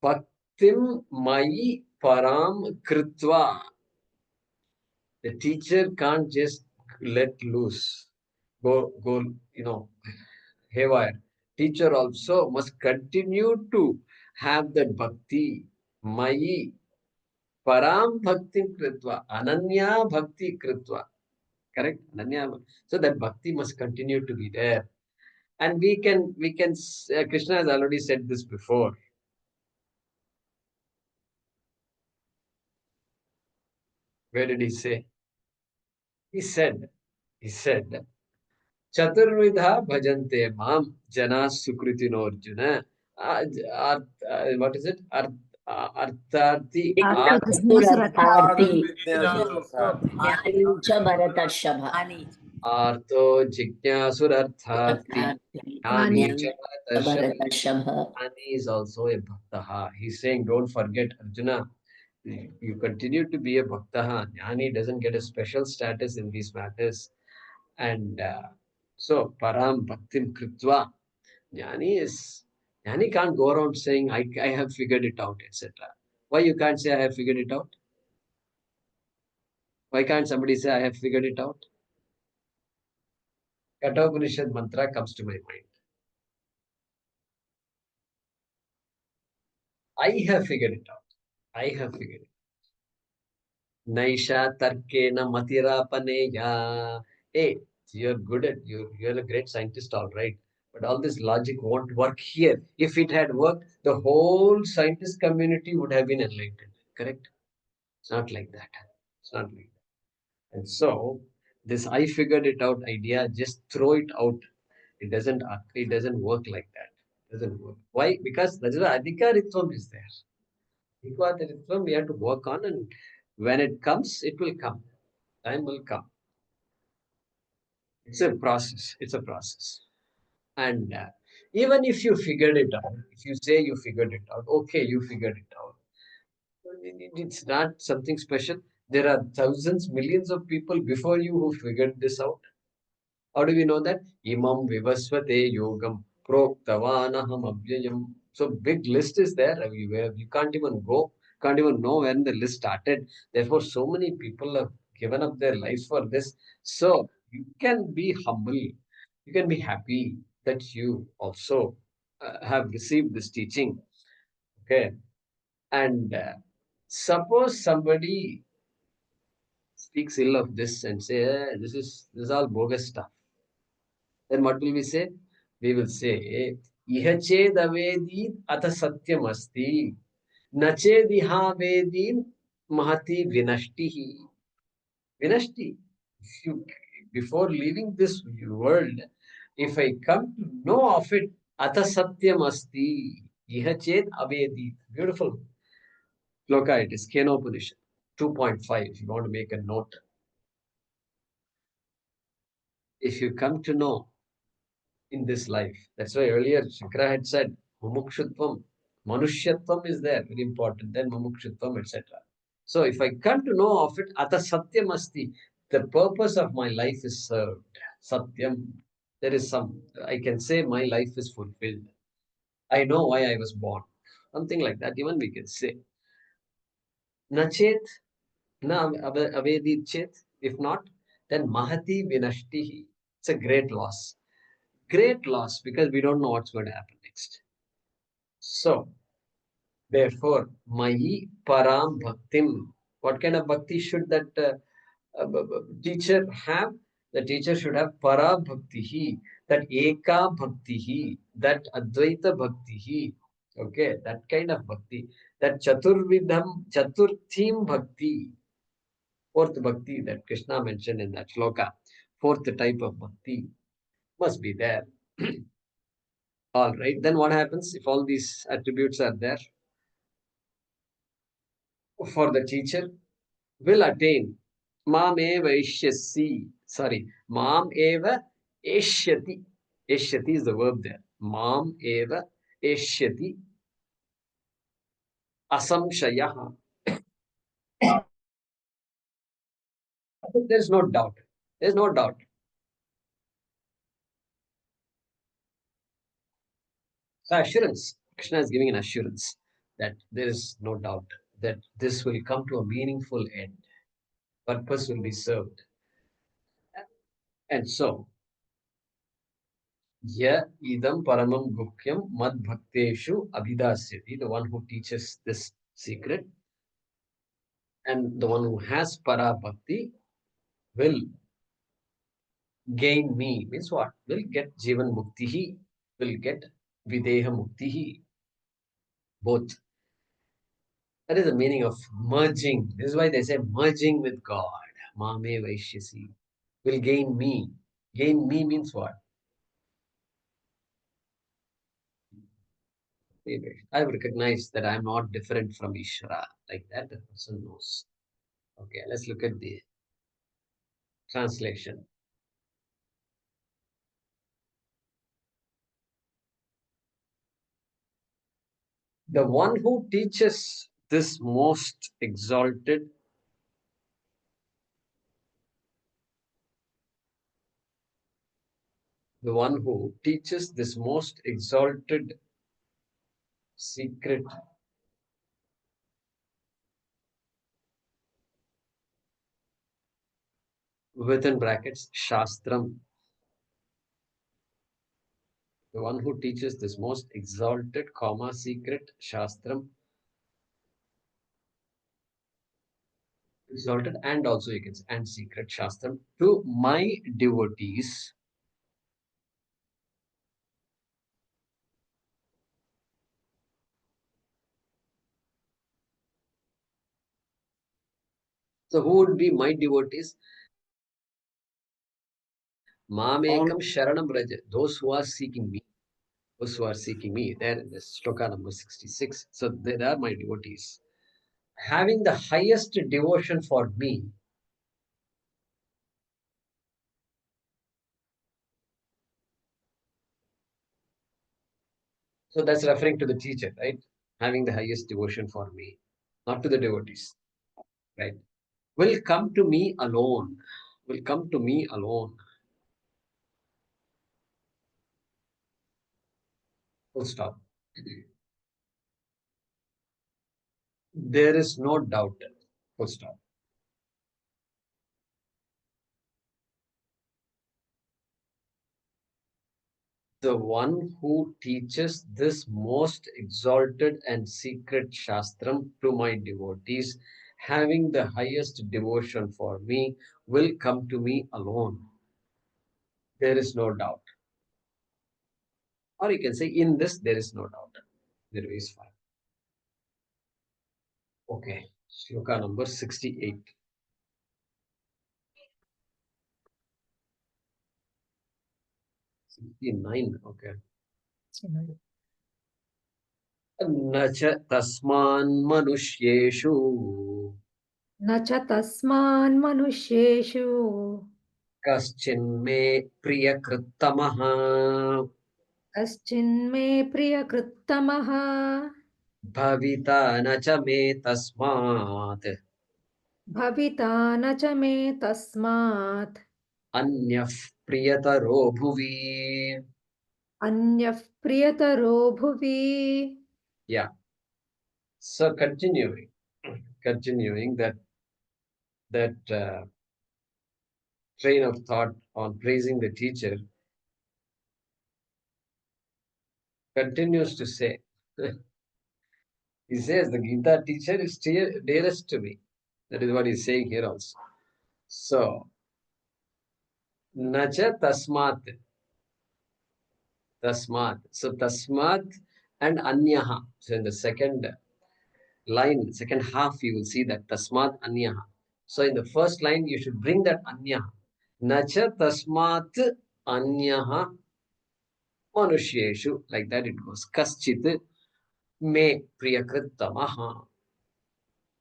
Bhaktim mai param kritva. The teacher can't just let loose, go, haywire. Teacher also must continue to have that bhakti, mai param bhakti kritva, ananya bhakti kritva. Correct? Ananya. So that bhakti must continue to be there. And we can, Krishna has already said this before. Where did he say? He said, Chaturvidha bhajante mam jana sukritino arjuna. What is it? Artharti. Surartharthi. Ani. Artho jignasurartharti. Ani is also a bhaktaha. He's saying, don't forget, Arjuna, you continue to be a bhaktaha. Jnani doesn't get a special status in these matters. And so, param bhaktim kritva. Jnani can't go around saying, I have figured it out, etc. Why you can't say, I have figured it out? Why can't somebody say, I have figured it out? Kathopanishad mantra comes to my mind. I have figured it out. I have figured it. Naisha tarkena matirapaneya. Hey, you're good at you're a great scientist, all right. But all this logic won't work here. If it had worked, the whole scientist community would have been enlightened. Correct? It's not like that. It's not like that. And so this I figured it out idea, just throw it out. It doesn't work like that. It doesn't work. Why? Because that's why adhikaritvam is there. Adhikaritvam we have to work on, and when it comes, it will come. Time will come. It's a process. It's a process. And even if you figured it out, if you say you figured it out, okay, you figured it out. It's not something special. There are thousands, millions of people before you who figured this out. How do we know that? Imam vivasvate yogam proktavanaham abhyayam. So big list is there everywhere. You can't even go, can't even know when the list started. Therefore, so many people have given up their lives for this. So you can be humble. You can be happy that you also have received this teaching. Okay. And suppose somebody speaks ill of this and say, this is all bogus stuff. Then what will we say? We will say, Ihache davedi ata satyam asti, nache diha vedin mahati vinashtihi. Vinashti. If you, before leaving this world, if I come to know of it, ata satyam asti, Ihache avedi. Beautiful. Shloka it is, Kenopanishad, 2.5, if you want to make a note. If you come to know in this life. That's why earlier Shankara had said, Mumukshutvam, Manushyatvam is there, very important, then Mumukshutvam, etc. So if I come to know of it, Ata Satyam Asti, the purpose of my life is served. Satyam, there is some, I can say my life is fulfilled. I know why I was born. Something like that, even we can say. Nachet, na avedit chet, if not, then Mahati Vinashtihi. It's a great loss. Great loss because we don't know what's going to happen next. So, therefore, Mayi Param Bhaktim. What kind of bhakti should that teacher have? The teacher should have Para Bhaktihi, that Eka Bhaktihi, that Advaita Bhaktihi. Okay, that kind of bhakti. That Chaturthim Bhakti. Fourth bhakti that Krishna mentioned in that shloka. Fourth type of bhakti must be there. All right, then what happens if all these attributes are there? For the teacher, will attain Mam eva ishyasi. Sorry, Mam eva eshyati. Eshyati is the verb there. Mam eva eshyati asamshayah. There's no doubt. There's no doubt. The assurance. Krishna is giving an assurance that there is no doubt that this will come to a meaningful end. Purpose will be served. And so, Ya idam paramam gukyam mad bhakteshu abhidasyati, the one who teaches this secret, and the one who has para bhakti will gain me. Means what? Will get jivan muktihi, will get videha muktihi. Both. That is the meaning of merging. This is why they say merging with God. Mame vaishyasi. Will gain me. Gain me means what? I recognize that I am not different from Ishvara. Like that, the person knows. Okay, let's look at the translation. The one who teaches this most exalted secret within brackets Shastram The one who teaches this most exalted, secret Shastram, exalted and also you can say and secret Shastram to my devotees. So who would be my devotees? Mamekam Sharanam Raja, those who are seeking me. Those who are seeking me, there in this shloka number 66. So they are my devotees. Having the highest devotion for me. So that's referring to the teacher, right? Having the highest devotion for me, not to the devotees, right? Will come to me alone. Will come to me alone. Full stop. There is no doubt. Full stop. The one who teaches this most exalted and secret Shastram to my devotees, having the highest devotion for me, will come to me alone. There is no doubt. Or you can say, in this, there is no doubt. There is fine. Okay. Shloka number 68. 69. Okay. न च तस्मान् मनुष्येषु न च तस्मान् मनुष्येषु कश्चिन्मे प्रियकृत्तमः कश्चिन्मे प्रियकृत्तमः भविता न च मे तस्मात् भविता न च मे तस्मात् अन्यः प्रियतरो भुवि. अन्यः प्रियतरो भुवि. Yeah. So continuing that train of thought on praising the teacher continues to say, he says the Gita teacher is dearest to me. That is what he's saying here also. So, nacha tasmat. Tasmat. So, tasmat and anyaha. So, in the second line, second half, you will see that tasmat anyaha. So, in the first line, you should bring that anyaha. Nacha tasmat anyaha manushyeshu. Like that it goes. Kaschit me priyakrittamaha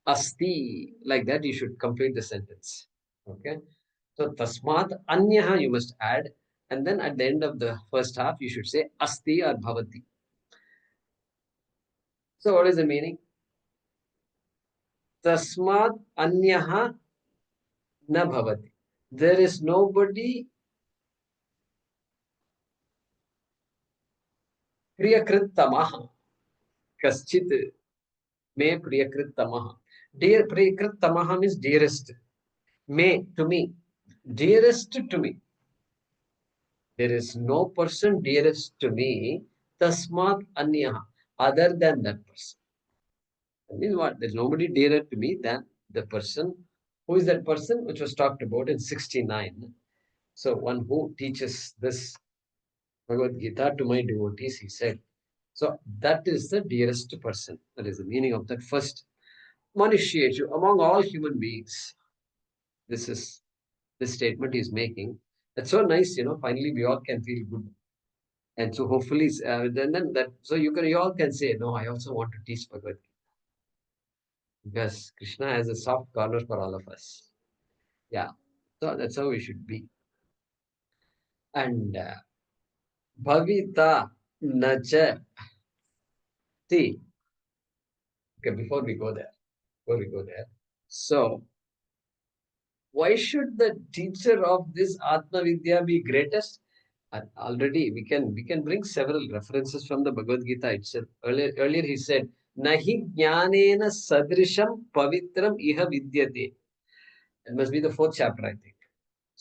asti. Like that you should complete the sentence. Okay. So tasmat anyaha you must add, and then at the end of the first half you should say asti or bhavati. So what is the meaning? Tasmat anyaha na bhavati. There is nobody priyakrittamaha. Kaschit me priyakrittamaha. Dear priyakrittamaha means dearest. Me to me. Dearest to me. There is no person dearest to me. Tasmat anyaha. Other than that person. That means what? There's nobody dearer to me than the person. Who is that person? Which was talked about in 69. So one who teaches this Bhagavad Gita to my devotees, he said. So that is the dearest person. That is the meaning of that first. Manushyeshu, among all human beings. This is the statement he's making. That's so nice, finally we all can feel good. And so hopefully, then that, so you all can say, no, I also want to teach Bhagavad Gita. Because Krishna has a soft corner for all of us. Yeah. So that's how we should be. And Bhavita Nacha. See, okay, before we go there. So, why should the teacher of this Atma Vidya be greatest? Already we can bring several references from the Bhagavad Gita itself. Earlier he said, Nahi jnanena sadrisham pavitram iha vidyate. It must be the 4th chapter, I think.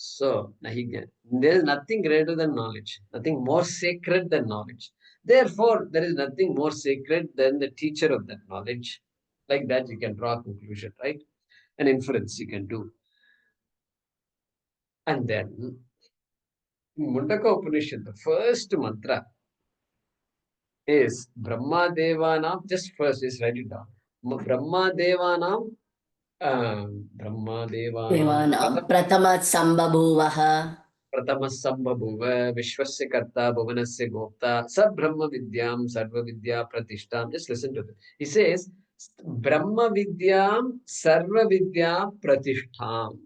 So there is nothing greater than knowledge, nothing more sacred than knowledge. Therefore, there is nothing more sacred than the teacher of that knowledge. Like that, you can draw a conclusion, right? An inference you can do. And then, Mundaka Upanishad, the first mantra is Brahma Devanam, just first, just write it down. Brahma Devanam, Brahma Devanam, देवानां प्रथमात् सम्बभूवः प्रथमः सम्बभूव विश्वस्य कर्ता भुवनस्य गोप्ता स ब्रह्म विद्यां सर्व विद्या प्रतिष्ठां. Just listen to this. He says, Brahma vidyam sarva vidya pratishtham.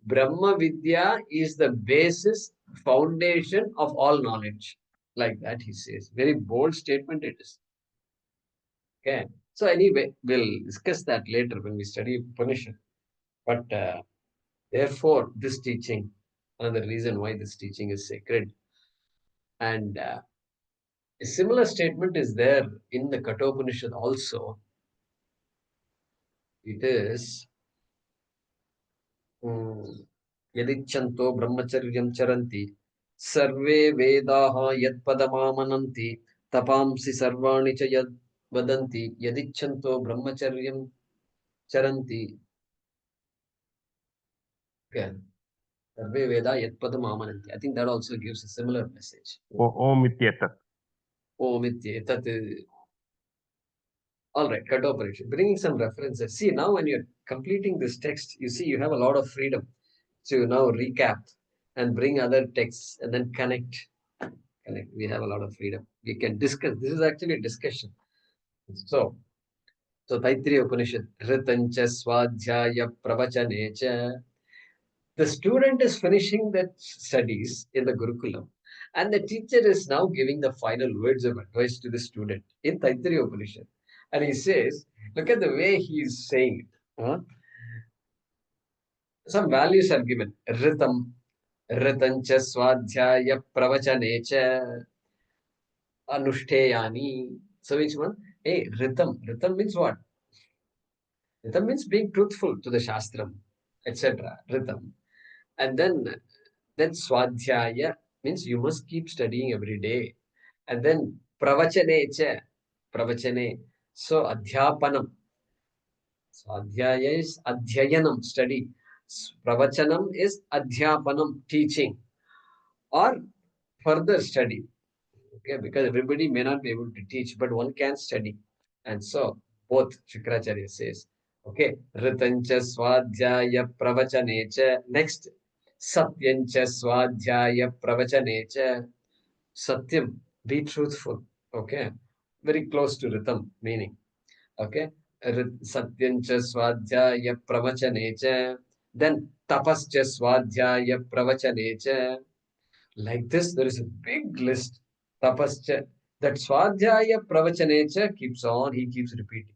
Brahma vidya is the basis, foundation of all knowledge. Like that he says. Very bold statement it is. Okay. So anyway, we'll discuss that later when we study Upanishad. But therefore, this teaching, another reason why this teaching is sacred. And a similar statement is there in the Kathopanishad also. It is Yadichanto brahmacharyam charanti sarve vedaha yad padamamananti tapamsi sarvani cha yad vadanti yadichanto brahmacharyam charanti. Okay. Sarve veda yad padamamananti. I think that also gives a similar message. Om Ityetat. Om Ityetat. All right, Kathopanishad. Bringing some references. See, now when you're completing this text, you see you have a lot of freedom to now recap and bring other texts and then connect. We have a lot of freedom. We can discuss. This is actually a discussion. So Taittiriya Upanishad, Ritancha Swadhyaya Pravachane. The student is finishing their studies in the Gurukulam, and the teacher is now giving the final words of advice to the student in Taittiriya Upanishad. And he says, look at the way he is saying it. Some values are given. Ritam, Ritancha Swadhyaya Pravachanecha Anushteyani. So which one? Hey, Ritam. Ritam means what? Ritam means being truthful to the Shastram, etc. Ritam. And then Swadhyaya means you must keep studying every day. And then Pravachanecha. Pravachane. So Adhyapanam. Swadhyaya is Adhyayanam, study. Pravachanam is Adhyapanam, teaching. Or further study. Okay, because everybody may not be able to teach, but one can study. And so, both Shukracharya says, okay, Ritancha Swadhyaya Pravachanecha. Next, Satyancha Swadhyaya Pravachanecha. Satyam, be truthful. Okay, very close to Ritam meaning. Okay, Satyancha Swadhyaya Pravachanecha. Then, Tapascha Swadhyaya Pravachanecha. Like this, there is a big list. Tapascha. That Swadhyaya Pravachanacha keeps on, he keeps repeating.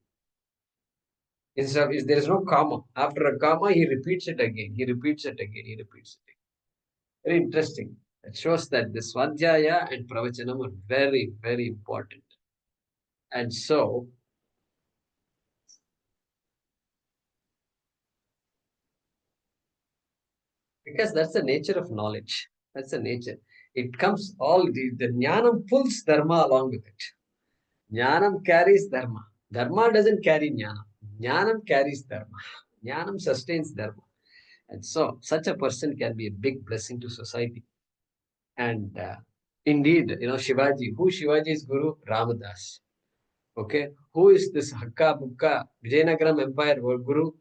Instead of, there is no comma. After a comma, he repeats it again. He repeats it again. He repeats it again. Very interesting. That shows that the Swadhyaya and Pravachanam are very, very important. And so, because that's the nature of knowledge. That's the nature. It comes all, the Jnanam pulls Dharma along with it. Jnanam carries Dharma. Dharma doesn't carry Jnanam. Jnanam carries Dharma. Jnanam sustains Dharma. And so, such a person can be a big blessing to society. And indeed, Shivaji. Who Shivaji's Guru? Ramadas. Okay. Who is this Hakka Bukka Vijayanagaram Empire Guru?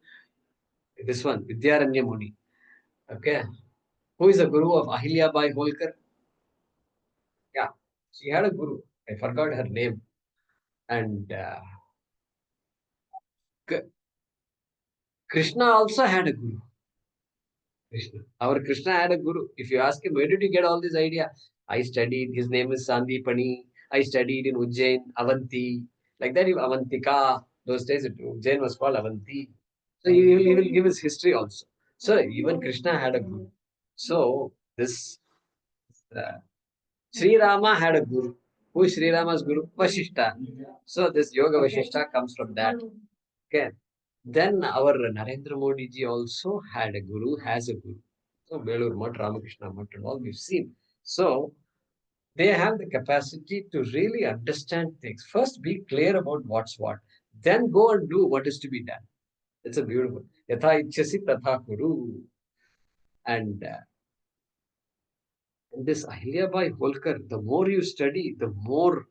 This one, Vidyaranya Muni. Okay. Who is the Guru of Ahilya Bai Holkar? Yeah. She had a Guru. I forgot her name. And Krishna also had a Guru. Krishna. Our Krishna had a Guru. If you ask him, where did you get all this idea? I studied, his name is Sandipani. I studied in Ujjain, Avanti. Like that, Avantika. Those days, Ujjain was called Avanti. So he will give his history also. So even Krishna had a Guru. So this Sri Rama had a Guru. Who is Sri Rama's Guru? Vashishta. So this Yoga Vashishta comes from that. Okay. Then our Narendra Modi ji also had a Guru, has a Guru. So Belur Mutt, Ramakrishna Mutt, and all we've seen. So they have the capacity to really understand things. First, be clear about what's what. Then go and do what is to be done. It's a beautiful. Yatha ichchasi tatha kuru. And this Ahilyabai Holkar, the more you study, the more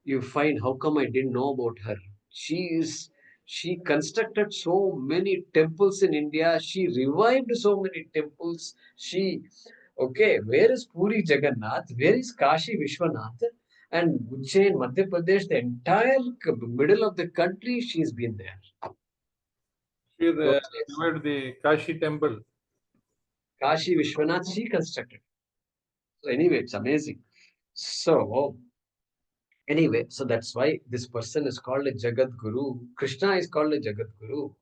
you find how come I didn't know about her. She constructed so many temples in India. She revived so many temples. Where is Puri Jagannath? Where is Kashi Vishwanath? And Ujjain, Madhya Pradesh, the entire middle of the country, she's been there. She revived the Kashi temple. Kashi Vishwanath, she constructed. So anyway, it's amazing. So anyway, so that's why this person is called a Jagat Guru. Krishna is called a Jagat Guru.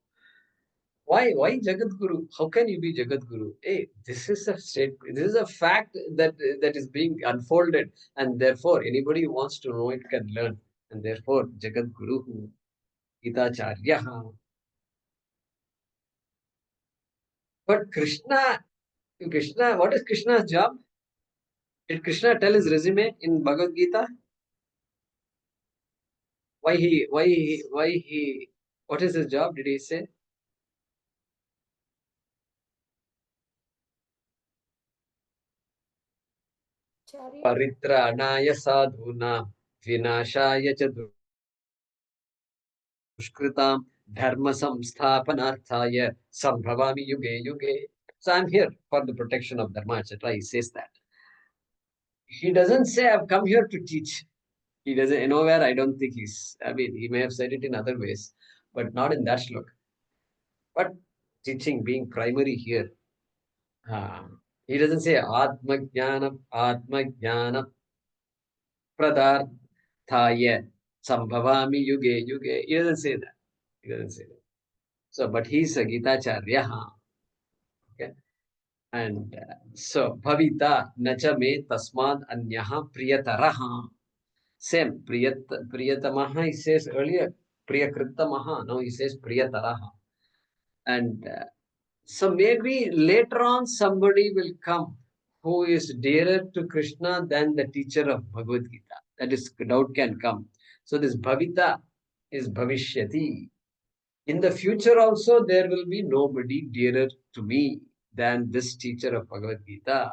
Why Jagat Guru? How can you be Jagat Guru? Hey, this is a fact that is being unfolded, and therefore anybody who wants to know it can learn. And therefore, Jagat Guru, Gitacharya. But Krishna, what is Krishna's job? Did Krishna tell his resume in Bhagavad Gita? What is his job? Did he say? Paritrānāya sadhūnām vināṣāya ca duṣkritāṃ dharma samsthapanārthāya sambhavāmi yuge yuge. So I'm here for the protection of dharma, etc. He says that. He doesn't say I've come here to teach. He doesn't, nowhere I don't think he may have said it in other ways, but not in that shloka. But teaching being primary here. He doesn't say Atma Jnana Pradarthaya Sambhavami Yuge Yuge. He doesn't say that. So, but he's a Gitacharya. Okay. And so, Bhavita Nacha me Tasmad Anyaha Priyataraha. Same, Priyatamaha, he says earlier, Priyakrittamaha. Now he says Priyataraha. And so maybe later on somebody will come who is dearer to Krishna than the teacher of Bhagavad Gita. That is, doubt can come. So this Bhavita is Bhavishyati. In the future also, there will be nobody dearer to me than this teacher of Bhagavad Gita.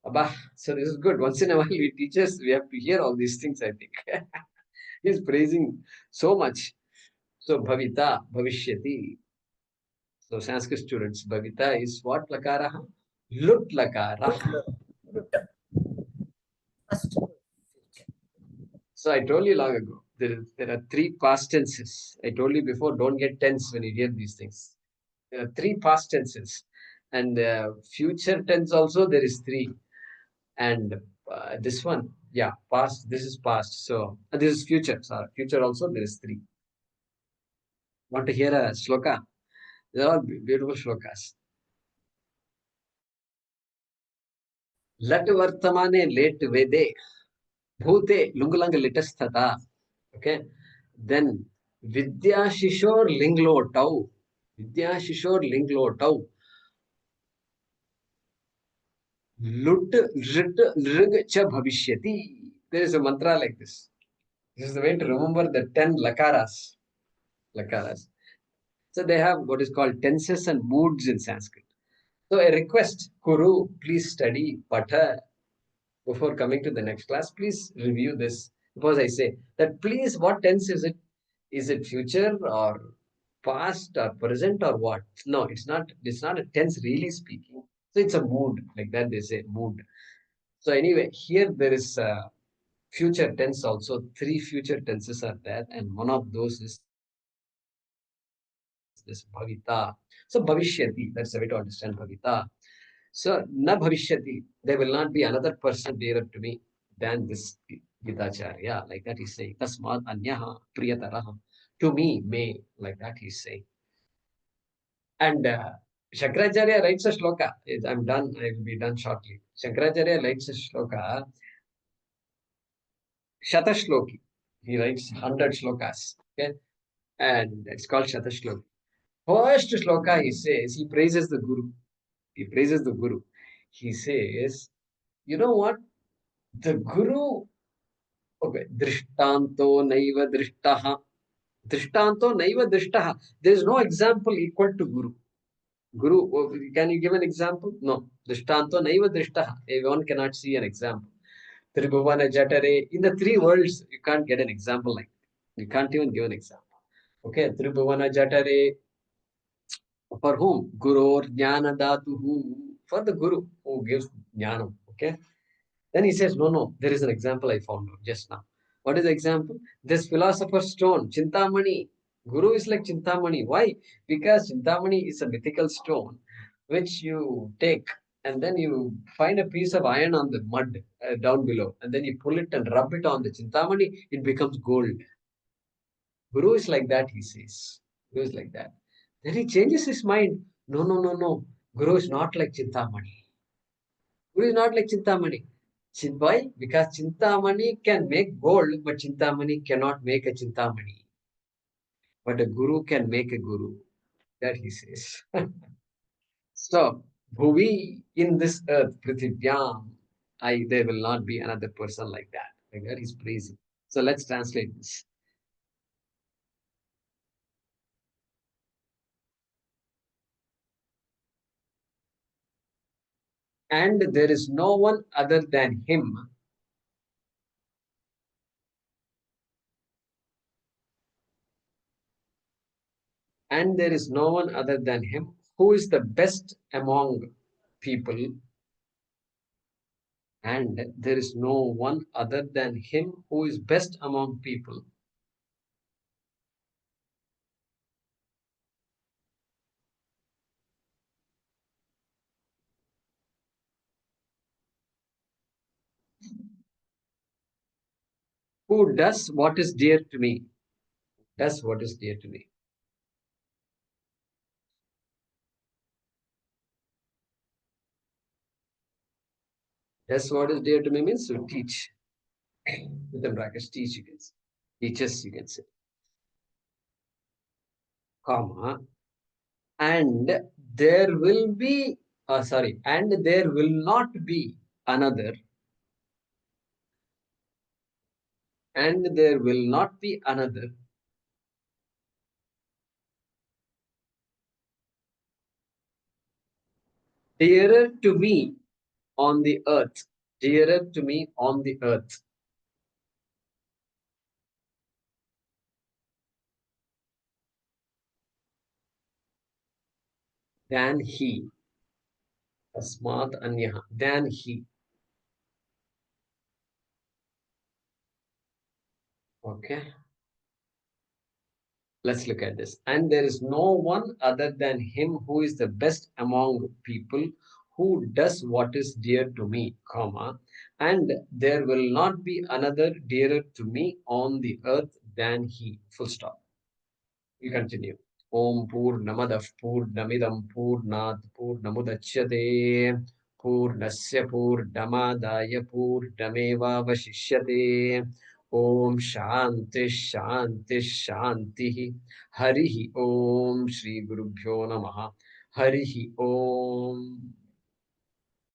Abba, so this is good. Once in a while, we teachers, we have to hear all these things, I think. He's praising so much. So Bhavita, Bhavishyati. So Sanskrit students, Bhavita is what lakaraha? Lut lakaraha. So I told you long ago, there are three past tenses. I told you before, don't get tense when you hear these things. There are three past tenses. And future tense also, there is three. And this one, yeah, past, this is past. So this is future. Sorry, future also, there is three. Want to hear a shloka? They're all beautiful shlokas. Lat vartamane late vede. Bhute lungulang litastata. Okay. Then Vidya Shishor Linglo Tau. Vidya Shishor Linglo Tau. Lut Rit Rig Cha Bhavishyati. There is a mantra like this. This is the way to remember the 10 lakaras. So they have what is called tenses and moods in Sanskrit. So a request, Kuru, please study Patha. Before coming to the next class, please review this. Because I say that please, what tense is it? Is it future or past or present or what? No, it's not a tense really speaking. So it's a mood, like that they say, mood. So anyway, here there is a future tense also. 3 future tenses are there, and one of those is this Bhavita. So Bhavishyati, that's the way to understand Bhavita. So na Bhavishyati, there will not be another person dearer to me than this Gitacharya. Like that he's saying. Tasmad anyaha priyataraha. To me, may, like that he's saying. And Shankaracharya writes a shloka. I'm done. I will be done shortly. Shankaracharya writes a shloka. Shatashloki. He writes 100 shlokas. Okay. And it's called Shatashloki. First shloka he says, he praises the Guru. He praises the Guru. He says, you know what? The Guru, okay, drishtanto naiva drishtaha. Drishtanto naiva drishtaha. There is no example equal to Guru. Guru, can you give an example? No. Drishtanto naiva drishtaha. One cannot see an example. Tribhuvana Jatare. In the three worlds, you can't get an example like that. You can't even give an example. Okay, Tribhuvana Jatare. For whom? Guru Jnana Dhatuhu. For the Guru who gives Jnanam. Okay. Then he says, no, there is an example I found out just now. What is the example? This philosopher's stone, Chintamani. Guru is like Chintamani. Why? Because Chintamani is a mythical stone which you take and then you find a piece of iron on the mud down below and then you pull it and rub it on the Chintamani, it becomes gold. Guru is like that, he says. Guru is like that. Then he changes his mind. No. Guru is not like Chintamani. Guru is not like Chintamani. Why? Because Chintamani can make gold, but Chintamani cannot make a Chintamani. But a Guru can make a Guru. That he says. So, Bhuvi, in this earth, Prithivyam, there will not be another person like that. Like that is praising. So let's translate this. And there is no one other than him. And there is no one other than him who is the best among people. And there is no one other than him who is best among people. Who does what is dear to me. Does what is dear to me. Does what is dear to me means to teach. With the brackets, teach you can say. Teachers you can say. Comma. And there will be, and there will not be another. And there will not be another. Dearer to me on the earth. Dearer to me on the earth. Than he. Tasmat anyaha. Than he. Okay. Let's look at this. And there is no one other than him who is the best among people, who does what is dear to me, comma, and there will not be another dearer to me on the earth than he. Full stop. We continue. Om Purnamadav Purnamidam Purnat Purnamudachyate Purnasya Purnamadaya Purnameva Vashishyate. Om Shanti Shanti Shanti. Harihi Om Shri Gurubhyo Namaha. Harihi Om.